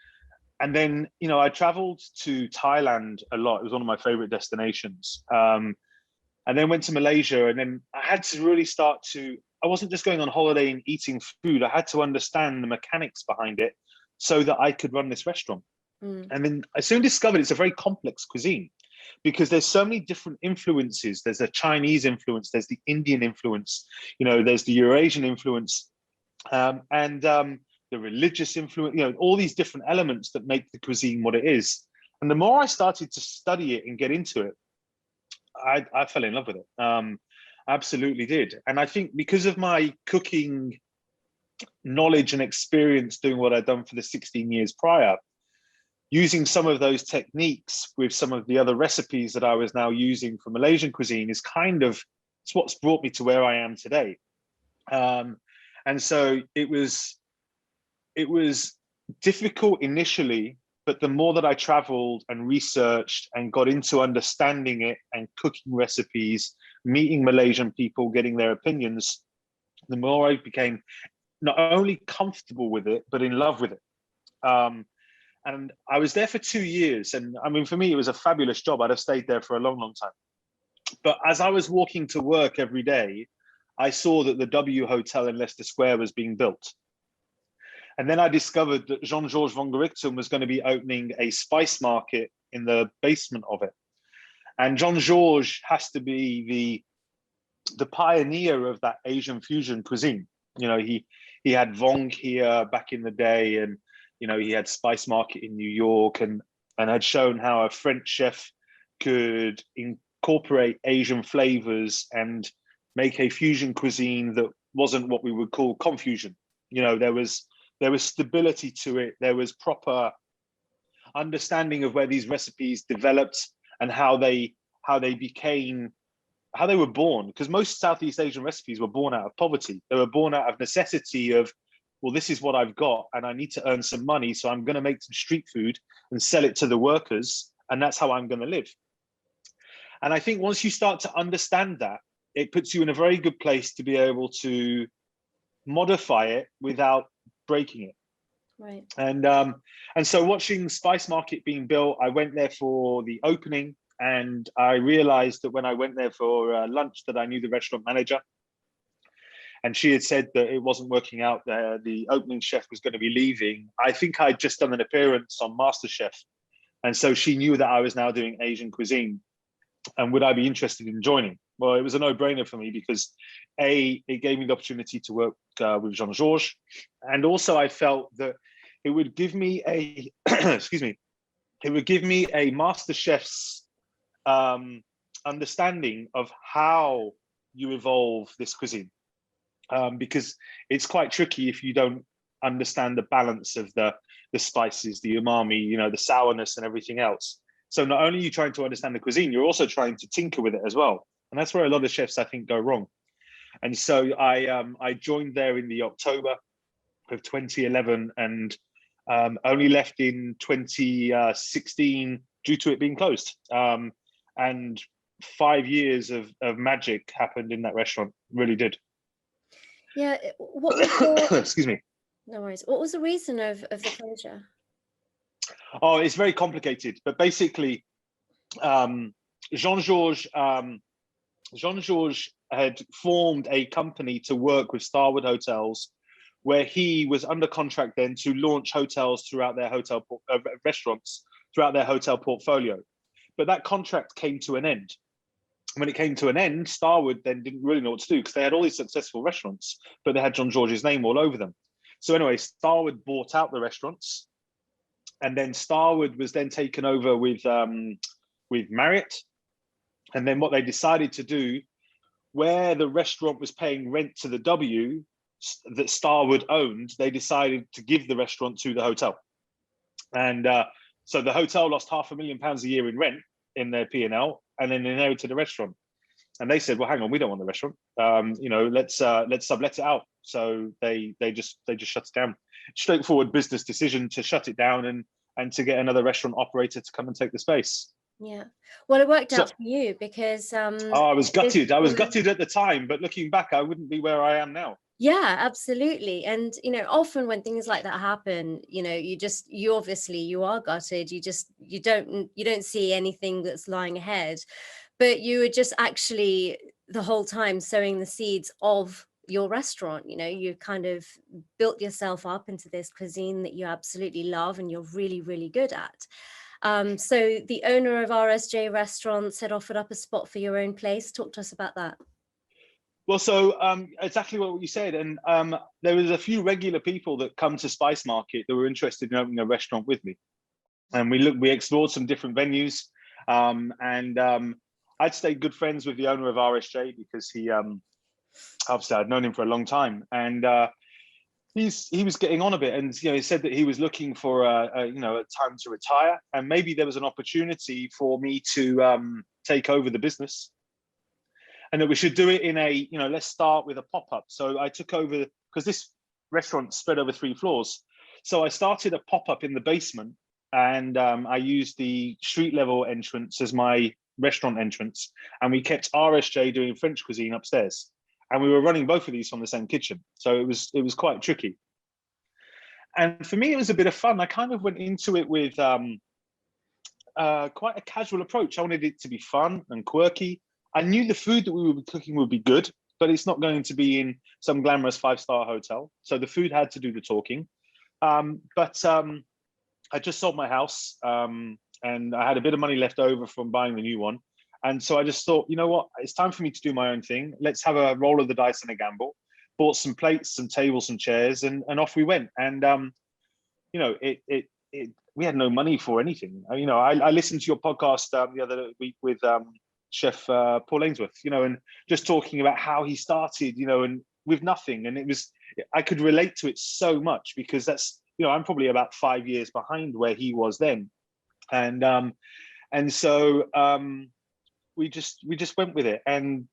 B: And then, I traveled to Thailand a lot. It was one of my favorite destinations. And then went to Malaysia. And then I had to really I wasn't just going on holiday and eating food. I had to understand the mechanics behind it so that I could run this restaurant. And then I soon discovered it's a very complex cuisine because there's so many different influences. There's a Chinese influence, there's the Indian influence, there's the Eurasian influence. The religious influence, all these different elements that make the cuisine what it is. And the more I started to study it and get into it, I fell in love with it. Absolutely did. And I think because of my cooking knowledge and experience doing what I'd done for the 16 years prior, using some of those techniques with some of the other recipes that I was now using for Malaysian cuisine it's what's brought me to where I am today. And so it was difficult initially, but the more that I traveled and researched and got into understanding it and cooking recipes, meeting Malaysian people, getting their opinions, the more I became not only comfortable with it, but in love with it. And I was there for 2 years. And I mean, for me, it was a fabulous job. I'd have stayed there for a long, long time. But as I was walking to work every day, I saw that the W Hotel in Leicester Square was being built. And then I discovered that Jean-Georges von Gerichten was going to be opening a spice market in the basement of it. And Jean-Georges has to be the pioneer of that Asian fusion cuisine. He had Vong here back in the day, and he had Spice Market in New York, and had shown how a French chef could incorporate Asian flavors and make a fusion cuisine that wasn't what we would call confusion. There was stability to it. There was proper understanding of where these recipes developed and how they were born. Because most Southeast Asian recipes were born out of poverty. They were born out of necessity of, well, this is what I've got and I need to earn some money. So I'm going to make some street food and sell it to the workers. And that's how I'm going to live. And I think once you start to understand that, it puts you in a very good place to be able to modify it without breaking it.
A: Right.
B: And so watching Spice Market being built, I went there for the opening, and I realized that when I went there for lunch that I knew the restaurant manager. and she had said that it wasn't working out there. The opening chef was going to be leaving. I think I'd just done an appearance on MasterChef. And so she knew that I was now doing Asian cuisine. And would I be interested in joining? Well, it was a no-brainer for me because A, it gave me the opportunity to work with Jean-Georges. And also I felt that it would give me a, excuse me, it would give me a MasterChef's understanding of how you evolve this cuisine. Because it's quite tricky if you don't understand the balance of the spices, the umami, you know, the sourness and everything else. So not only are you trying to understand the cuisine, you're also trying to tinker with it as well. And that's where a lot of chefs, I think, go wrong. And so I joined there in the October of 2011 and only left in 2016 due to it being closed. And 5 years of magic happened in that restaurant, really did.
A: Yeah. What was the,
B: excuse me.
A: no worries. What was the reason of the closure?
B: Oh, it's very complicated, but basically, Jean-Georges had formed a company to work with Starwood Hotels, where he was under contract then to launch hotels throughout their restaurants throughout their hotel portfolio. But that contract came to an end. When it came to an end, Starwood then didn't really know what to do because they had all these successful restaurants, but they had Jean-Georges' name all over them. So anyway, Starwood bought out the restaurants, and then Starwood was then taken over with Marriott. And then what they decided to do, where the restaurant was paying rent to the W that Starwood owned, they decided to give the restaurant to the hotel. And so the hotel lost £500,000 a year in rent in their P&L, and then inherited the restaurant. And they said, well, hang on, we don't want the restaurant. You know, let's sublet it out. So they just shut it down. Straightforward business decision to shut it down and to get another restaurant operator to come and take the space.
A: Yeah. Well, it worked out for you because
B: I was gutted. I was gutted at the time, but looking back, I wouldn't be where I am now.
A: Yeah, absolutely. And, you know, often when things like that happen, you know, you obviously, you are gutted. You don't see anything that's lying ahead, but you were just actually the whole time sowing the seeds of your restaurant. You know, you kind of built yourself up into this cuisine that you absolutely love and you're really, really good at. So the owner of RSJ Restaurants had offered up a spot for your own place. Talk to us about that.
B: Well, so exactly what you said. And there was a few regular people that come to Spice Market that were interested in opening a restaurant with me. And we explored some different venues. I'd stayed good friends with the owner of RSJ because he, obviously I'd known him for a long time. And he was getting on a bit, and you know, he said that he was looking for a time to retire, and maybe there was an opportunity for me to take over the business, and that we should do it in a, you know, let's start with a pop-up. So I took over, because this restaurant spread over 3 floors. So I started a pop-up in the basement, and I used the street level entrance as my restaurant entrance, and we kept RSJ doing French cuisine upstairs. And we were running both of these from the same kitchen. So it was quite tricky. And for me, it was a bit of fun. I kind of went into it with quite a casual approach. I wanted it to be fun and quirky. I knew the food that we would be cooking would be good, but it's not going to be in some glamorous 5-star hotel. So the food had to do the talking. But I just sold my house, and I had a bit of money left over from buying the new one. And so I just thought, you know what, it's time for me to do my own thing. Let's have a roll of the dice and a gamble. Bought some plates, some tables, some chairs, and off we went. And you know, we had no money for anything. You know, I listened to your podcast the other week with Chef Paul Ainsworth, you know, and just talking about how he started, you know, and with nothing. And I could relate to it so much because that's, you know, I'm probably about 5 years behind where he was then. And so we just went with it, and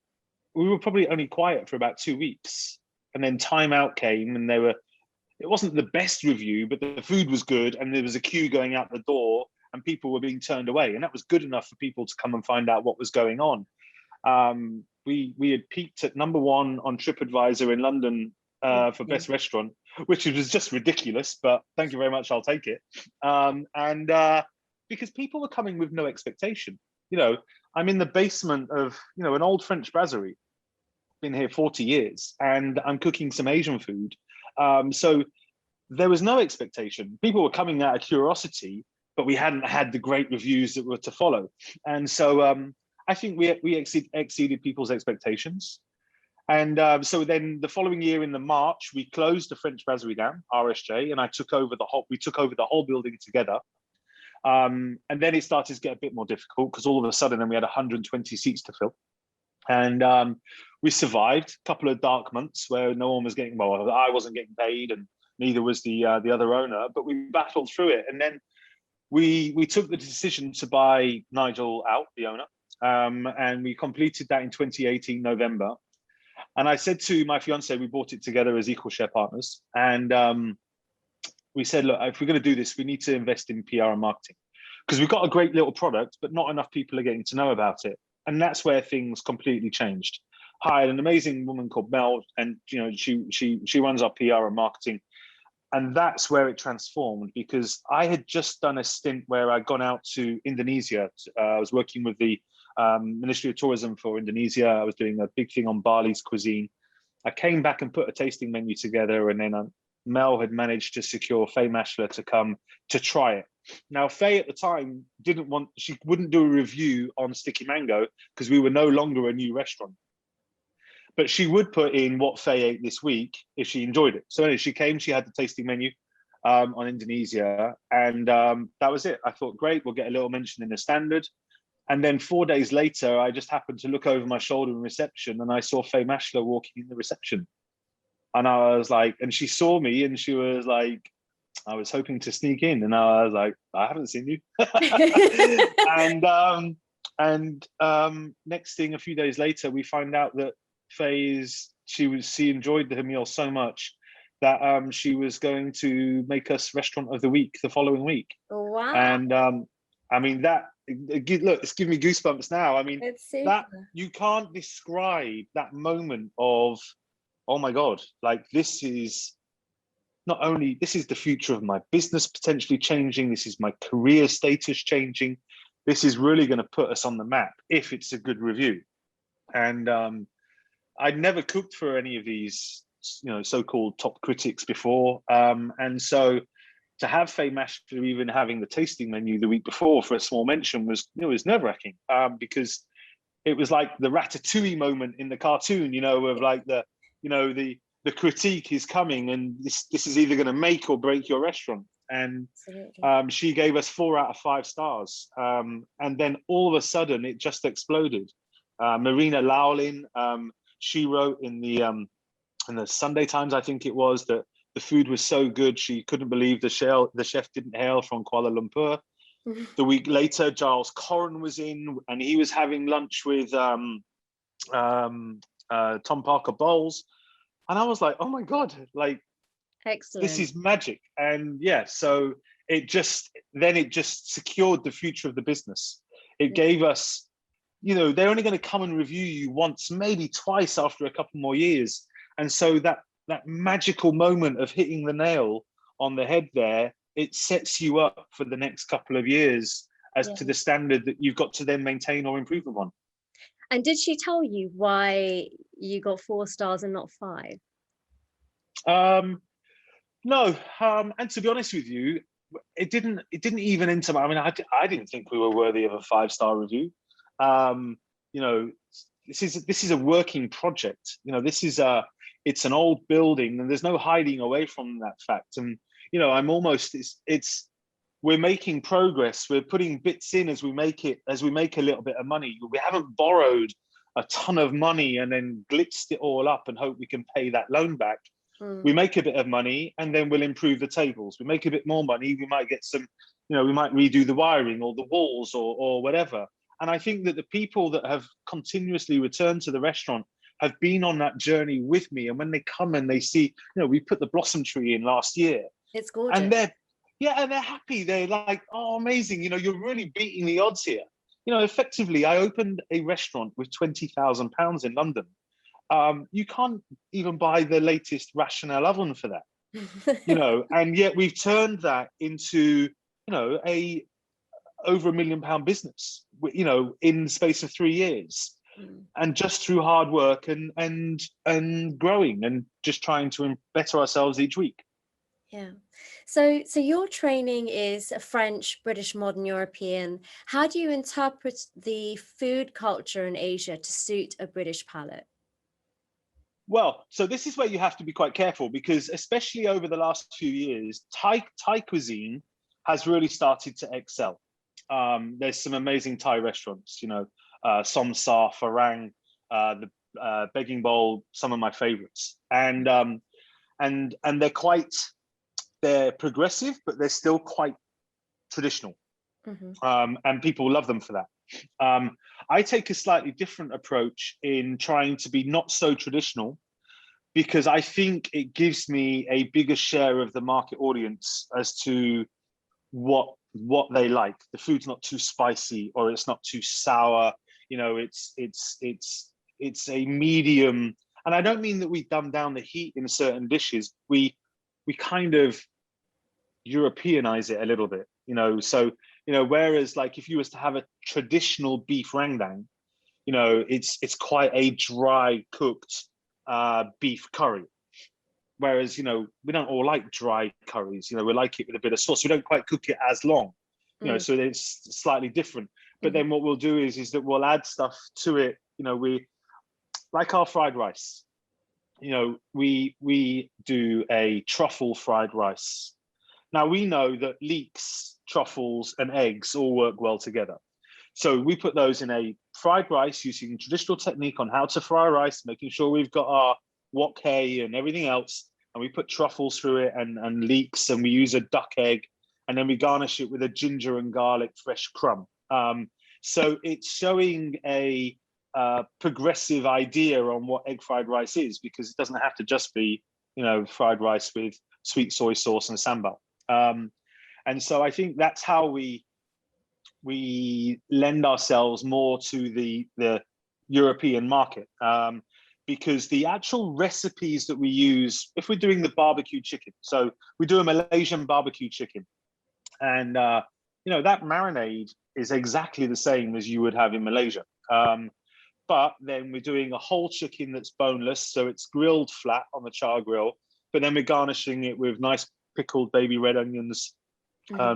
B: we were probably only quiet for about 2 weeks, and then Time Out came, and it wasn't the best review, but the food was good, and there was a queue going out the door, and people were being turned away, and that was good enough for people to come and find out what was going on. We had peaked at #1 on TripAdvisor in London for best restaurant, which was just ridiculous, but thank you very much, I'll take it. Because people were coming with no expectation. You know, I'm in the basement of, you know, an old French brasserie, been here 40 years and I'm cooking some Asian food. So there was no expectation. People were coming out of curiosity, but we hadn't had the great reviews that were to follow. And so I think we exceeded people's expectations. And so then the following year in the March, we closed the French Brasserie down, RSJ, and we took over the whole building together. And then it started to get a bit more difficult because all of a sudden then we had 120 seats to fill. And we survived a couple of dark months where no one was getting, well, I wasn't getting paid and neither was the other owner, but we battled through it. And then we took the decision to buy Nigel out, the owner, and we completed that in 2018, November. And I said to my fiance, we bought it together as equal share partners. And we said, look, if we're going to do this, we need to invest in PR and marketing because we've got a great little product, but not enough people are getting to know about it. And that's where things completely changed. Hired an amazing woman called Mel, and she runs our PR and marketing. And that's where it transformed because I had just done a stint where I'd gone out to Indonesia. I was working with the Ministry of Tourism for Indonesia. I was doing a big thing on Bali's cuisine. I came back and put a tasting menu together, and then Mel had managed to secure Faye Mashler to come to try it. Now, Faye at the time she wouldn't do a review on Sticky Mango because we were no longer a new restaurant. But she would put in what Faye ate this week if she enjoyed it. So anyway, she came, she had the tasting menu on Indonesia, and that was it. I thought, great, we'll get a little mention in the standard. And then 4 days later, I just happened to look over my shoulder in reception and I saw Faye Mashler walking in the reception. And I was like, and she saw me and she was like, I was hoping to sneak in. And I was like, I haven't seen you. and next thing, a few days later, we find out that she enjoyed the meal so much that she was going to make us Restaurant of the Week the following week.
A: Wow.
B: And I mean, look, it's giving me goosebumps now. I mean, that you can't describe that moment of, oh my God, like this is the future of my business potentially changing. This is my career status changing. This is really going to put us on the map if it's a good review. And I'd never cooked for any of these, so-called top critics before. And so to have Faye Mashler even having the tasting menu the week before for a small mention was nerve-wracking because it was like the Ratatouille moment in the cartoon, of like the critique is coming and this is either going to make or break your restaurant. And she gave us 4 out of 5 stars. And then all of a sudden it just exploded. Marina Laulin, she wrote in the Sunday Times, I think it was, that the food was so good she couldn't believe the chef didn't hail from Kuala Lumpur. The week later, Giles Corran was in, and he was having lunch with Tom Parker Bowles, and I was like, oh my God, like, excellent, this is magic. And yeah, so it just secured the future of the business. It gave us, they're only going to come and review you once, maybe twice after a couple more years. And so that magical moment of hitting the nail on the head there, it sets you up for the next couple of years as to the standard that you've got to then maintain or improve upon.
A: And did she tell you why you got 4 stars and not 5?
B: No. And to be honest with you, it didn't even enter my, I didn't think we were worthy of a 5-star review. This is a working project. It's an old building and there's no hiding away from that fact. And, we're making progress. We're putting bits in as we make a little bit of money. We haven't borrowed a ton of money and then blitzed it all up and hope we can pay that loan back. We make a bit of money and then we'll improve the tables. We make a bit more money. We might get some, we might redo the wiring or the walls or whatever. And I think that the people that have continuously returned to the restaurant have been on that journey with me. And when they come and they see, we put the blossom tree in last year. It's gorgeous. And they're happy. They're like, oh, amazing. You're really beating the odds here. Effectively, I opened a restaurant with £20,000 in London. You can't even buy the latest Rationale oven for that, and yet we've turned that into, a over £1 million business, in the space of 3 years.
A: Mm.
B: and just through hard work and growing and just trying to better ourselves each week.
A: Yeah. So your training is a French, British, modern European. How do you interpret the food culture in Asia to suit a British palate?
B: Well, so this is where you have to be quite careful, because especially over the last few years, Thai cuisine has really started to excel. There's some amazing Thai restaurants, Som Sa, Farang, the Begging Bowl, some of my favorites, and they're progressive, but they're still quite traditional, and people love them for that. I take a slightly different approach in trying to be not so traditional, because I think it gives me a bigger share of the market audience as to what they like. The food's not too spicy, or it's not too sour. It's a medium, and I don't mean that we dumb down the heat in certain dishes. We kind of Europeanize it a little bit, So whereas like if you was to have a traditional beef rendang, it's quite a dry cooked beef curry. Whereas we don't all like dry curries. We like it with a bit of sauce. We don't quite cook it as long, so it's slightly different. But then what we'll do is that we'll add stuff to it. We like our fried rice. We do a truffle fried rice. Now we know that leeks, truffles, and eggs all work well together. So we put those in a fried rice using traditional technique on how to fry rice, making sure we've got our wok hay and everything else. And we put truffles through it and leeks, and we use a duck egg, and then we garnish it with a ginger and garlic fresh crumb. So it's showing a progressive idea on what egg fried rice is, because it doesn't have to just be, fried rice with sweet soy sauce and sambal. And so I think that's how we lend ourselves more to the European market, because the actual recipes that we use, if we're doing the barbecue chicken, so we do a Malaysian barbecue chicken, and that marinade is exactly the same as you would have in Malaysia. But then we're doing a whole chicken that's boneless, so it's grilled flat on the char grill, but then we're garnishing it with nice pickled baby red onions,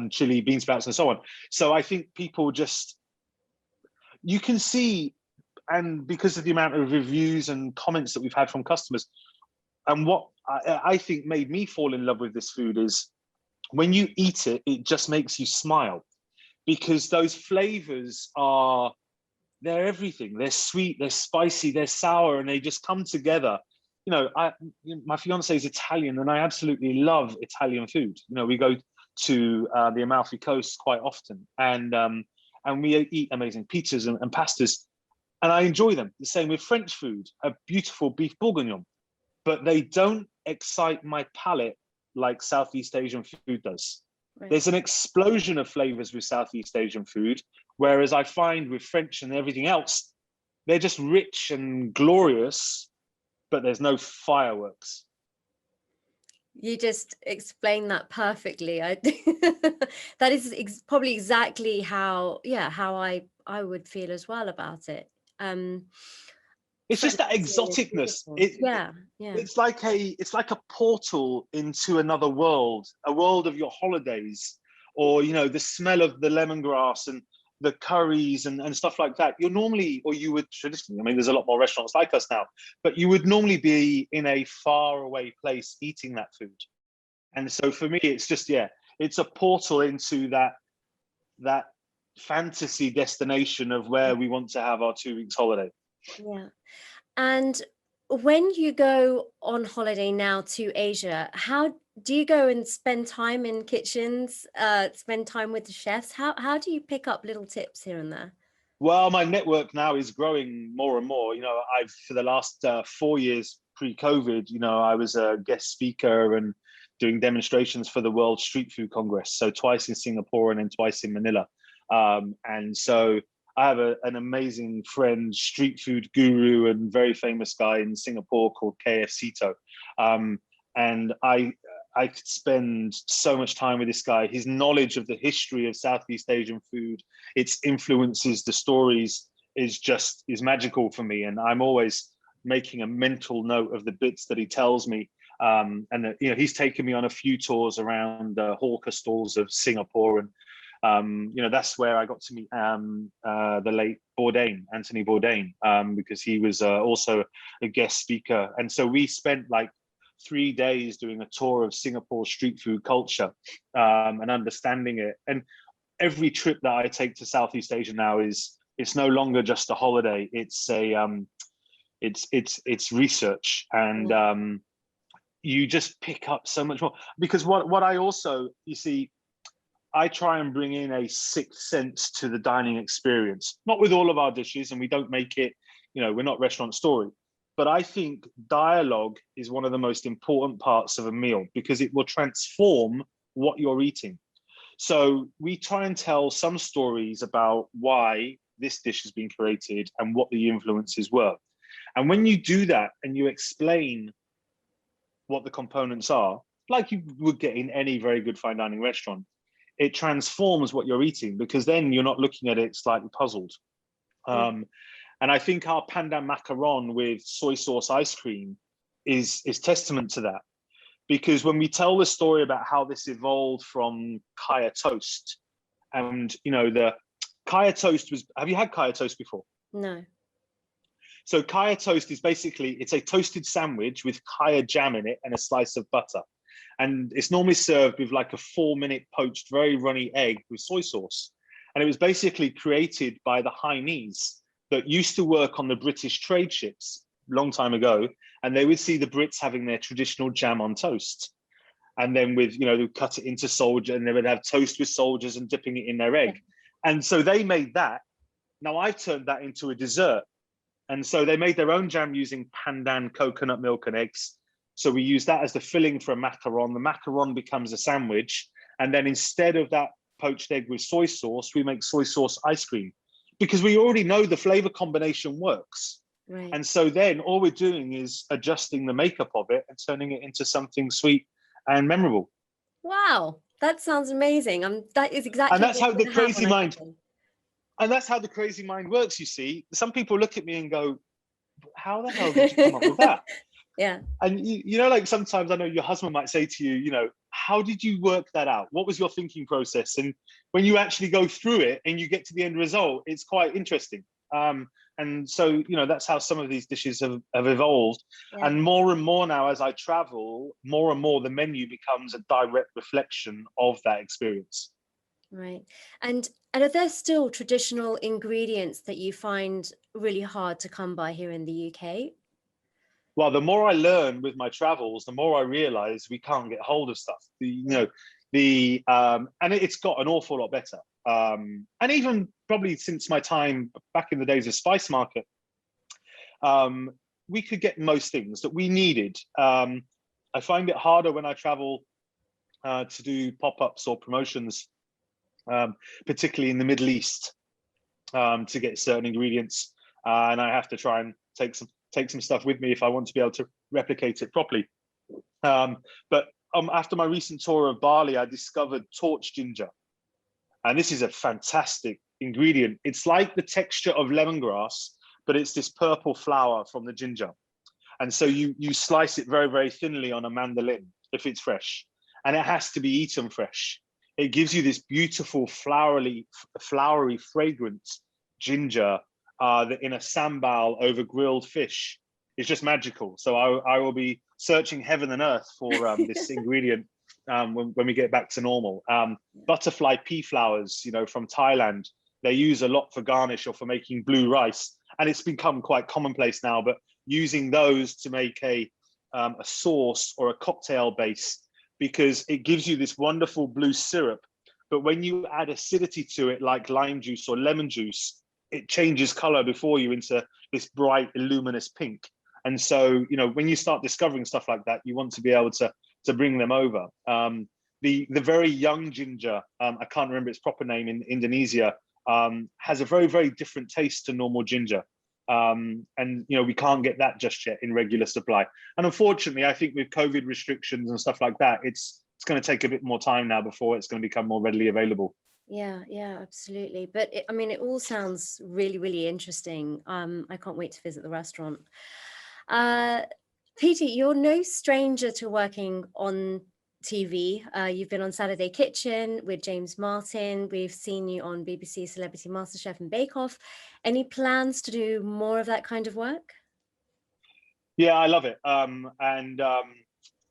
B: chili, bean sprouts, and so on. So I think people you can see, and because of the amount of reviews and comments that we've had from customers, and what I think made me fall in love with this food is when you eat it, it just makes you smile, because those flavors they're everything. They're sweet, they're spicy, they're sour, and they just come together. My fiance is Italian, and I absolutely love Italian food. We go to the Amalfi Coast quite often, and we eat amazing pizzas and pastas, and I enjoy them. The same with French food, a beautiful beef bourguignon, but they don't excite my palate like Southeast Asian food does. Right. There's an explosion of flavors with Southeast Asian food, whereas I find with French and everything else, they're just rich and glorious, but there's no fireworks.
A: You just explained that perfectly. That is probably exactly how I would feel as well about it.
B: It's just that exoticness. It's like a portal into another world, a world of your holidays, or the smell of the lemongrass and the curries and stuff like that. You would traditionally, there's a lot more restaurants like us now, but you would normally be in a far away place eating that food. And so for me, it's just, it's a portal into that fantasy destination of where we want to have our 2 weeks holiday.
A: Yeah. And when you go on holiday now to Asia, how do you go and spend time in kitchens, spend time with the chefs? How do you pick up little tips here and there?
B: Well, my network now is growing more and more. I've for the last 4 years pre-COVID, I was a guest speaker and doing demonstrations for the World Street Food Congress. So twice in Singapore and then twice in Manila. And so I have an amazing friend, street food guru and very famous guy in Singapore called KFCito. And I could spend so much time with this guy. His knowledge of the history of Southeast Asian food, its influences, the stories, is magical for me, and I'm always making a mental note of the bits that he tells me. And you know, he's taken me on a few tours around the hawker stalls of Singapore, and you know, that's where I got to meet the late Bourdain, Anthony Bourdain, because he was also a guest speaker. And so we spent like 3 days doing a tour of Singapore street food culture, and understanding it. And every trip that I take to Southeast Asia now it's no longer just a holiday. It's a it's research, and you just pick up so much more. Because what I also, you see, I try and bring in a sixth sense to the dining experience, not with all of our dishes, and we don't make it, you know, we're not Restaurant Story, but I think dialogue is one of the most important parts of a meal, because it will transform what you're eating. So we try and tell some stories about why this dish has been created and what the influences were. And when you do that and you explain what the components are, like you would get in any very good fine dining restaurant, it transforms what you're eating, because then you're not looking at it slightly puzzled. And I think our pandan macaron with soy sauce ice cream is testament to that. Because when we tell the story about how this evolved from kaya toast, and you know, the kaya toast was, have you had kaya toast before?
A: No.
B: So kaya toast is basically, it's a toasted sandwich with kaya jam in it and a slice of butter. And it's normally served with like a 4-minute poached, very runny egg with soy sauce. And it was basically created by the Chinese that used to work on the British trade ships a long time ago. And they would see the Brits having their traditional jam on toast. And then with, you know, they would cut it into soldier, and they would have toast with soldiers and dipping it in their egg. And so they made that. Now I've turned that into a dessert. And so they made their own jam using pandan, coconut milk, and eggs. So we use that as the filling for a macaron. The macaron becomes a sandwich. And then instead of that poached egg with soy sauce, we make soy sauce ice cream, because we already know the flavor combination works.
A: Right.
B: And so then all we're doing is adjusting the makeup of it and turning it into something sweet and memorable.
A: Wow, that sounds amazing. That is exactly
B: And that's
A: what
B: how
A: I'm
B: the
A: gonna have
B: crazy
A: when I
B: mind,
A: get in.
B: and that's how the crazy mind works, you see. Some people look at me and go, how the hell did you come up with that?
A: Yeah.
B: And you know, like sometimes I know your husband might say to you, you know, how did you work that out? What was your thinking process? And when you actually go through it and you get to the end result, it's quite interesting. And so, you know, that's how some of these dishes have evolved.
A: Yeah.
B: And more now as I travel, more and more the menu becomes a direct reflection of that experience.
A: Right. And are there still traditional ingredients that you find really hard to come by here in the UK?
B: Well, the more I learn with my travels, the more I realize we can't get hold of stuff. And it's got an awful lot better. And even probably since my time back in the days of Spice Market, we could get most things that we needed. I find it harder when I travel to do pop-ups or promotions, particularly in the Middle East, to get certain ingredients. And I have to try and take some stuff with me if I want to be able to replicate it properly. But after my recent tour of Bali, I discovered torch ginger. And this is a fantastic ingredient. It's like the texture of lemongrass, but it's this purple flower from the ginger. And so you slice it very, very thinly on a mandolin if it's fresh. And it has to be eaten fresh. It gives you this beautiful flowery, fragrant ginger that in a sambal over grilled fish is just magical. So I will be searching heaven and earth for this ingredient when we get back to normal. Butterfly pea flowers, you know, from Thailand, they use a lot for garnish or for making blue rice. And it's become quite commonplace now, but using those to make a sauce or a cocktail base, because it gives you this wonderful blue syrup. But when you add acidity to it, like lime juice or lemon juice, it changes color before you into this bright, luminous pink. And so, you know, when you start discovering stuff like that, you want to be able to bring them over. The very young ginger, I can't remember its proper name in Indonesia, has a very, very different taste to normal ginger. And, you know, we can't get that just yet in regular supply. And unfortunately, I think with COVID restrictions and stuff like that, it's going to take a bit more time now before it's going to become more readily available.
A: Yeah, absolutely. But I mean, it all sounds really, really interesting. I can't wait to visit the restaurant. Uh, Peter, you're no stranger to working on TV. You've been on Saturday Kitchen with James Martin. We've seen you on BBC Celebrity MasterChef and Bake Off. Any plans to do more of that kind of work?
B: Yeah, I love it. And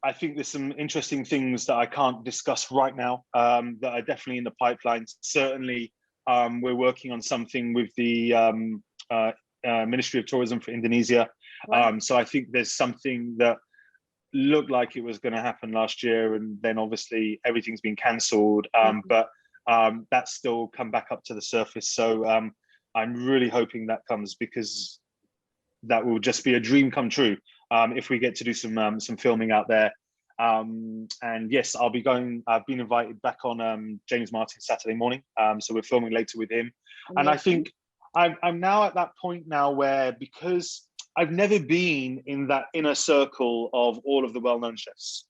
B: I think there's some interesting things that I can't discuss right now that are definitely in the pipeline. Certainly, we're working on something with the Ministry of Tourism for Indonesia.
A: Wow.
B: So I think there's something that looked like it was going to happen last year, and then obviously everything's been cancelled. But that's still come back up to the surface. So I'm really hoping that comes, because that will just be a dream come true if we get to do some filming out there. And yes, I'll be going. I've been invited back on James Martin Saturday morning, so we're filming later with him.
A: Amazing.
B: And I think I'm now at that point now where, because I've never been in that inner circle of all of the well-known chefs,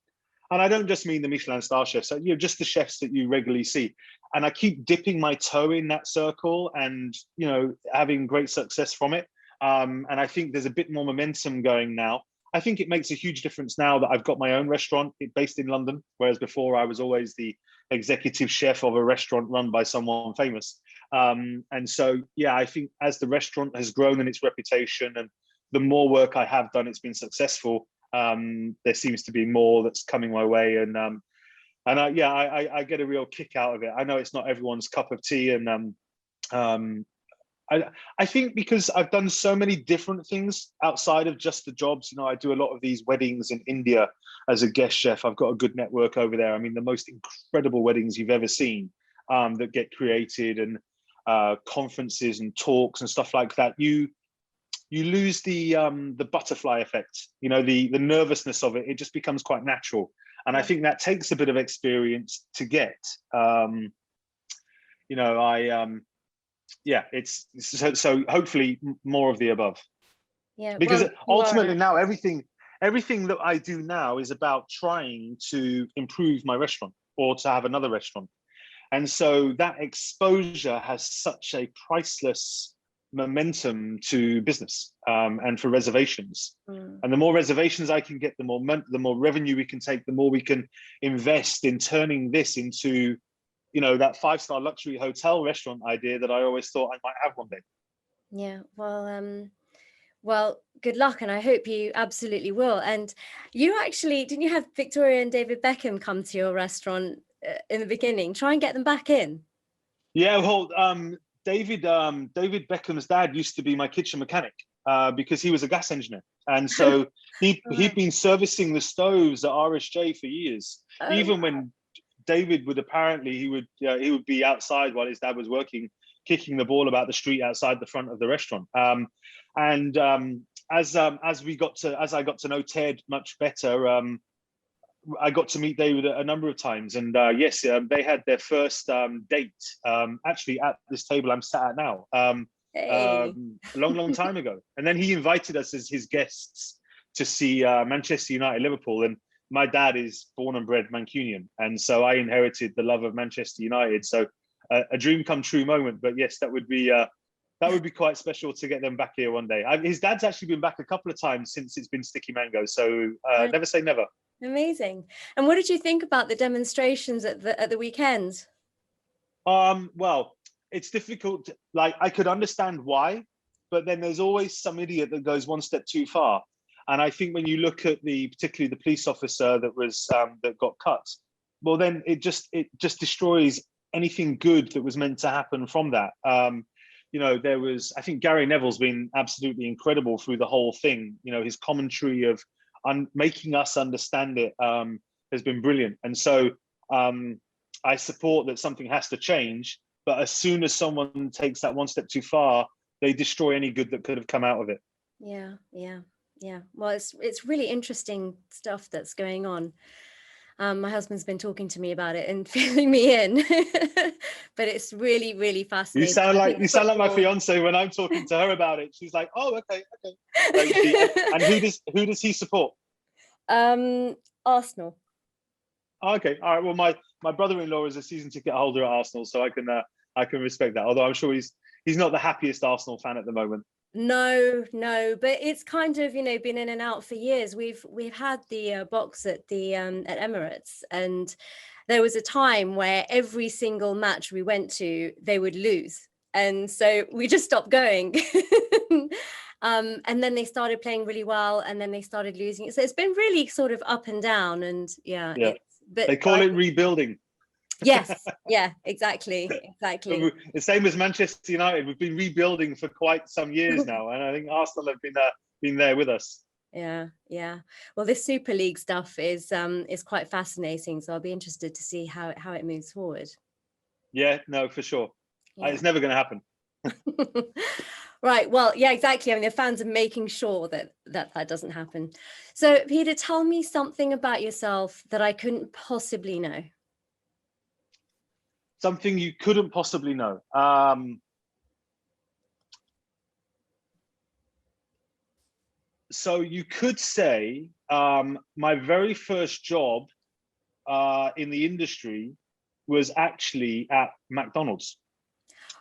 B: and I don't just mean the Michelin star chefs, just the chefs that you regularly see. And I keep dipping my toe in that circle, and having great success from it. And I think there's a bit more momentum going now. I think it makes a huge difference now that I've got my own restaurant based in London, whereas before I was always the executive chef of a restaurant run by someone famous. And so, yeah, I think as the restaurant has grown in its reputation, and the more work I have done, it's been successful. There seems to be more that's coming my way, and I get a real kick out of it. I know it's not everyone's cup of tea, and I think because I've done so many different things outside of just the jobs. I do a lot of these weddings in India as a guest chef. I've got a good network over there. I mean, the most incredible weddings you've ever seen that get created, and conferences and talks and stuff like that. You lose the butterfly effect, the nervousness of it. It just becomes quite natural. And I think that takes a bit of experience to get. It's so hopefully more of the above.
A: Yeah,
B: Because
A: well,
B: ultimately now everything that I do now is about trying to improve my restaurant, or to have another restaurant. And so that exposure has such a priceless momentum to business, and for reservations. And the more reservations I can get, the more revenue we can take, the more we can invest in turning this into that 5-star luxury hotel restaurant idea that I always thought I might have one day.
A: Yeah, well, good luck, and I hope you absolutely will. And you actually, didn't you have Victoria and David Beckham come to your restaurant in the beginning? Try and get them back in.
B: Yeah, well, David Beckham's dad used to be my kitchen mechanic, because he was a gas engineer, and so he'd been servicing the stoves at RSJ for years. Even when David would he would be outside while his dad was working, kicking the ball about the street outside the front of the restaurant. As I got to know Ted much better, I got to meet David a number of times, and yes, they had their first date actually at this table I'm sat at now, a long time ago. And then he invited us as his guests to see Manchester United Liverpool, and my dad is born and bred Mancunian, and so I inherited the love of Manchester United. So a dream come true moment. But yes, that would be quite special to get them back here one day. His dad's actually been back a couple of times since it's been Sticky Mango, so never say never.
A: Amazing. And what did you think about the demonstrations at the weekend?
B: Well, it's difficult. Like, I could understand why, but then there's always some idiot that goes one step too far. And I think when you look at particularly the police officer that got cut, well, then it just destroys anything good that was meant to happen from that. I think Gary Neville's been absolutely incredible through the whole thing. His commentary of making us understand it has been brilliant. And so I support that something has to change, but as soon as someone takes that one step too far, they destroy any good that could have come out of it.
A: Yeah. Well, it's really interesting stuff that's going on. My husband's been talking to me about it and filling me in, but it's really, really fascinating.
B: You sound like my fiance when I'm talking to her about it. She's like, "Oh, okay." And who does he support?
A: Arsenal.
B: Okay, all right. Well, my brother-in-law is a season ticket holder at Arsenal, so I can respect that. Although I'm sure he's not the happiest Arsenal fan at the moment.
A: No, but it's kind of, been in and out for years. We've had the box at the at Emirates, and there was a time where every single match we went to, they would lose, and so we just stopped going. And then they started playing really well, and then they started losing. So it's been really sort of up and down, and
B: But they call it rebuilding.
A: Yes, yeah, exactly.
B: The same as Manchester United. We've been rebuilding for quite some years now, and I think Arsenal have been there with us.
A: Yeah. Well, this Super League stuff is quite fascinating, so I'll be interested to see how it moves forward.
B: Yeah, no, for sure. Yeah. It's never going to happen.
A: Right. Well, yeah, exactly. I mean, the fans are making sure that doesn't happen. So, Peter, tell me something about yourself that I couldn't possibly know.
B: Something you couldn't possibly know. So you could say my very first job in the industry was actually at McDonald's.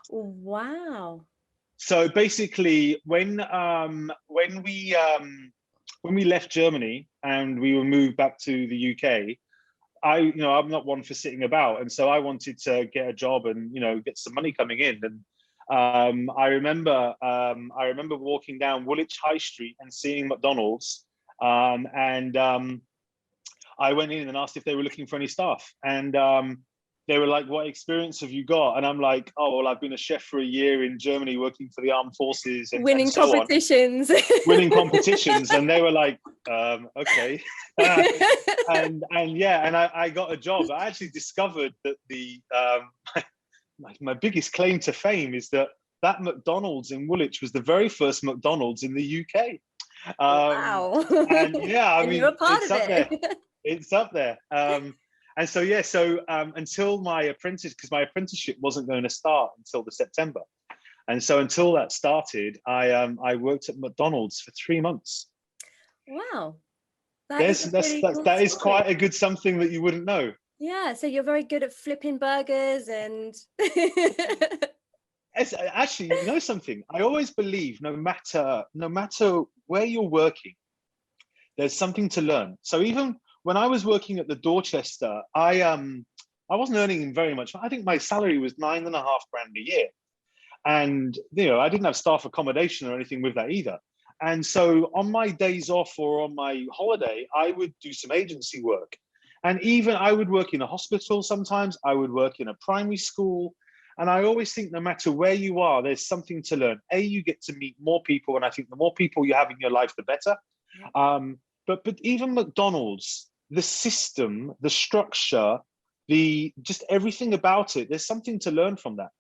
A: Wow.
B: So basically, when we left Germany and we were moved back to the UK, I'm not one for sitting about, and so I wanted to get a job and get some money coming in. And I remember walking down Woolwich High Street and seeing McDonald's, and I went in and asked if they were looking for any staff, and they were like, "What experience have you got?" And I'm like, "Oh, well, I've been a chef for a year in Germany, working for the armed forces and
A: winning competitions."
B: Winning competitions, and they were like, "Okay," and I got a job. I actually discovered that my biggest claim to fame is that McDonald's in Woolwich was the very first McDonald's in the UK.
A: Wow!
B: And yeah, I mean,
A: you're a part
B: it's
A: of
B: up
A: it.
B: there. It's up there. And so until my apprenticeship wasn't going to start until the September, and so until that started, I worked at McDonald's for 3 months.
A: Wow,
B: that is quite a good something that you wouldn't know.
A: Yeah, so you're very good at flipping burgers and.
B: Actually, you know something? I always believe no matter where you're working, there's something to learn. So even when I was working at the Dorchester, I wasn't earning very much. I think my salary was $9,500 a year, and I didn't have staff accommodation or anything with that either. And so on my days off or on my holiday, I would do some agency work, and even I would work in a hospital sometimes. I would work in a primary school, and I always think no matter where you are, there's something to learn. You get to meet more people, and I think the more people you have in your life, the better. But even McDonald's, the system, the structure, just everything about it, there's something to learn from that.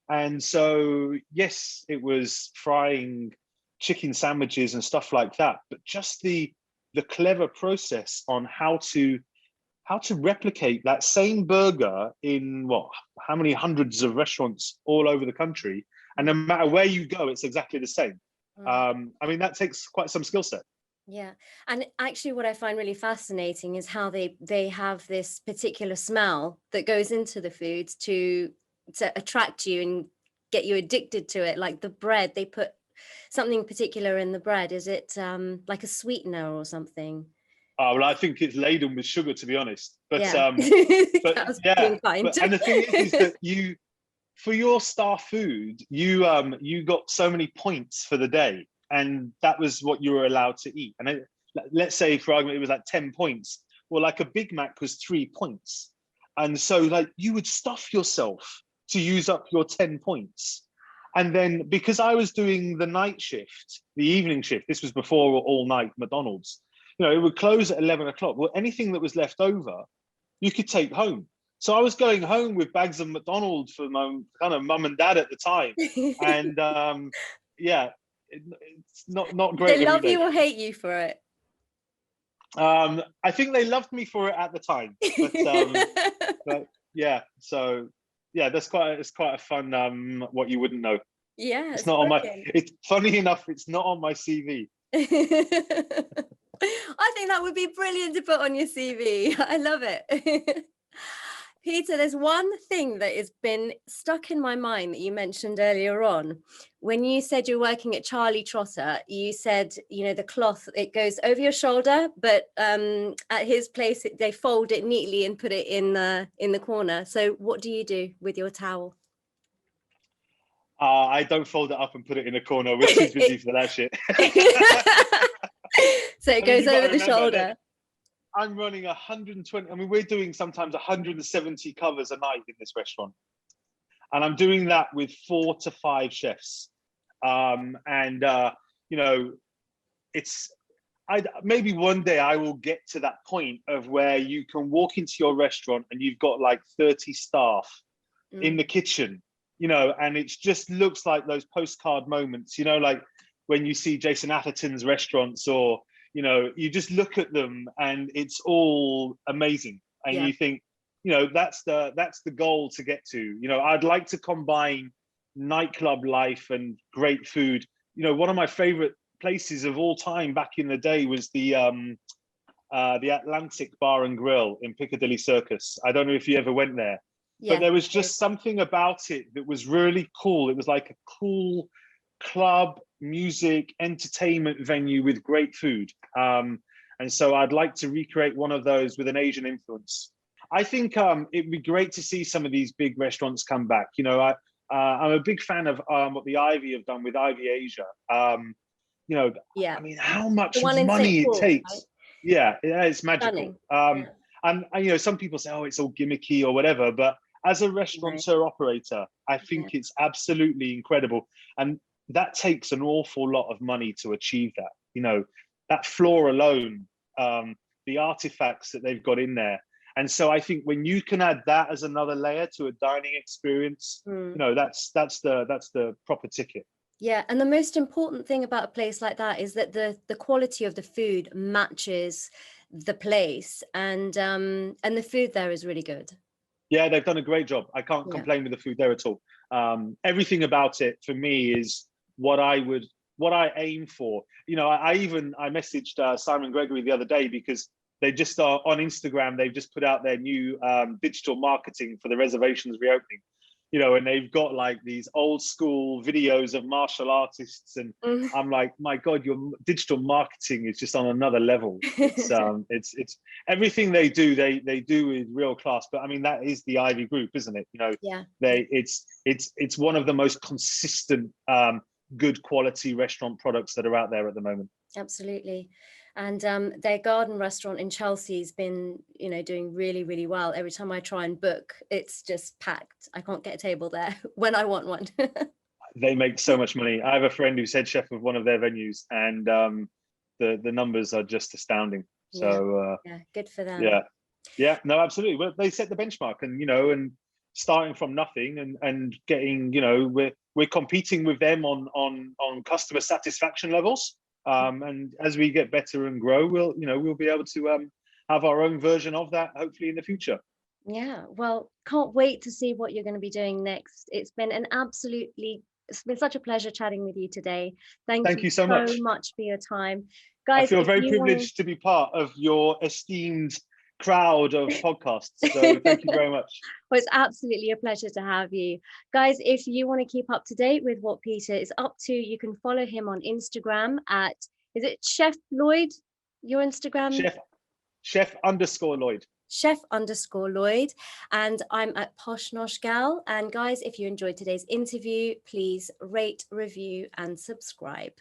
B: And so, yes, it was frying chicken sandwiches and stuff like that, but just the clever process on how to replicate that same burger in how many hundreds of restaurants all over the country, and no matter where you go, it's exactly the same. I mean, that takes quite some skill set.
A: Yeah, and actually what I find really fascinating is how they have this particular smell that goes into the foods to attract you and get you addicted to it. Like the bread, they put something particular in the bread. Is it like a sweetener or something?
B: Well, I think it's laden with sugar, to be honest. But
A: yeah,
B: but yeah, and the thing is that for your star food, you got so many points for the day, and that was what you were allowed to eat. And let's say, for argument, it was like 10 points. Well, like a Big Mac was 3 points, and so like you would stuff yourself to use up your 10 points. And then because I was doing the night shift, the evening shift, this was before all night McDonald's. It would close at 11 o'clock. Well, anything that was left over, you could take home. So I was going home with bags of McDonald's for my kind of mum and dad at the time. And it's not great.
A: They love you or hate you for it?
B: I think they loved me for it at the time. But yeah, so yeah, it's quite a fun what you wouldn't know.
A: Yeah,
B: it's not brilliant. It's funny enough, it's not on my CV.
A: I think that would be brilliant to put on your CV. I love it. Peter, there's one thing that has been stuck in my mind that you mentioned earlier on. When you said you're working at Charlie Trotter, you said, you know, the cloth, it goes over your shoulder, but at his place, they fold it neatly and put it in the corner. So what do you do with your towel?
B: I don't fold it up and put it in a corner. We're too busy for that shit.
A: So it goes over the shoulder.
B: I'm running 120. I mean, we're doing sometimes 170 covers a night in this restaurant. And I'm doing that with 4 to 5 chefs. You know, maybe one day I will get to that point of where you can walk into your restaurant and you've got like 30 staff in the kitchen, you know, and it just looks like those postcard moments, you know, like when you see Jason Atherton's restaurants, or, you know, you just look at them and it's all amazing. And you think, you know, that's the goal to get to. You know, I'd like to combine nightclub life and great food. You know, one of my favorite places of all time back in the day was the Atlantic Bar and Grill in Piccadilly Circus. I don't know if you ever went there, but there was just something about it that was really cool. It was like a cool club, music, entertainment venue with great food. And so I'd like to recreate one of those with an Asian influence. I think it'd be great to see some of these big restaurants come back. You know, I'm a big fan of what the Ivy have done with Ivy Asia. You know, I mean, how much money it takes. Right? Yeah, it's magical. And you know, some people say, oh, it's all gimmicky or whatever, but as a restaurateur operator, I think it's absolutely incredible. And that takes an awful lot of money to achieve that. You know, that floor alone, the artifacts that they've got in there. And so I think when you can add that as another layer to a dining experience, you know, that's the proper ticket.
A: Yeah, and the most important thing about a place like that is that the quality of the food matches the place, and the food there is really good.
B: Yeah, they've done a great job. I can't complain with the food there at all. Everything about it for me is what I aim for. You know, I messaged Simon Gregory the other day because they just are on Instagram. They've just put out their new digital marketing for the reservations reopening. You know, and they've got like these old school videos of martial artists, and I'm like, my God, your digital marketing is just on another level. It's everything they do with real class. But I mean, that is the Ivy Group, isn't it? You know, it's one of the most consistent, good quality restaurant products that are out there at the moment.
A: Absolutely. And their garden restaurant in Chelsea's been, you know, doing really, really well. Every time I try and book, it's just packed. I can't get a table there when I want one.
B: They make so much money. I have a friend who's head chef of one of their venues, and the numbers are just astounding. So
A: good for them.
B: Yeah, no, absolutely. Well, they set the benchmark, and you know, and starting from nothing and getting, you know, we're competing with them on customer satisfaction levels. And as we get better and grow, we'll be able to have our own version of that, hopefully in the future.
A: Yeah, well, can't wait to see what you're going to be doing next. It's been such a pleasure chatting with you today. Thank you so much for your time, guys.
B: I feel very privileged to be part of your esteemed crowd of podcasts, so thank you very much.
A: Well, it's absolutely a pleasure to have you guys. If you want to keep up to date with what Peter is up to, you can follow him on Instagram at, is it Chef Lloyd, your Instagram?
B: Chef_Lloyd.
A: Chef_Lloyd, and I'm at poshnoshgal. And guys, if you enjoyed today's interview, please rate, review and subscribe.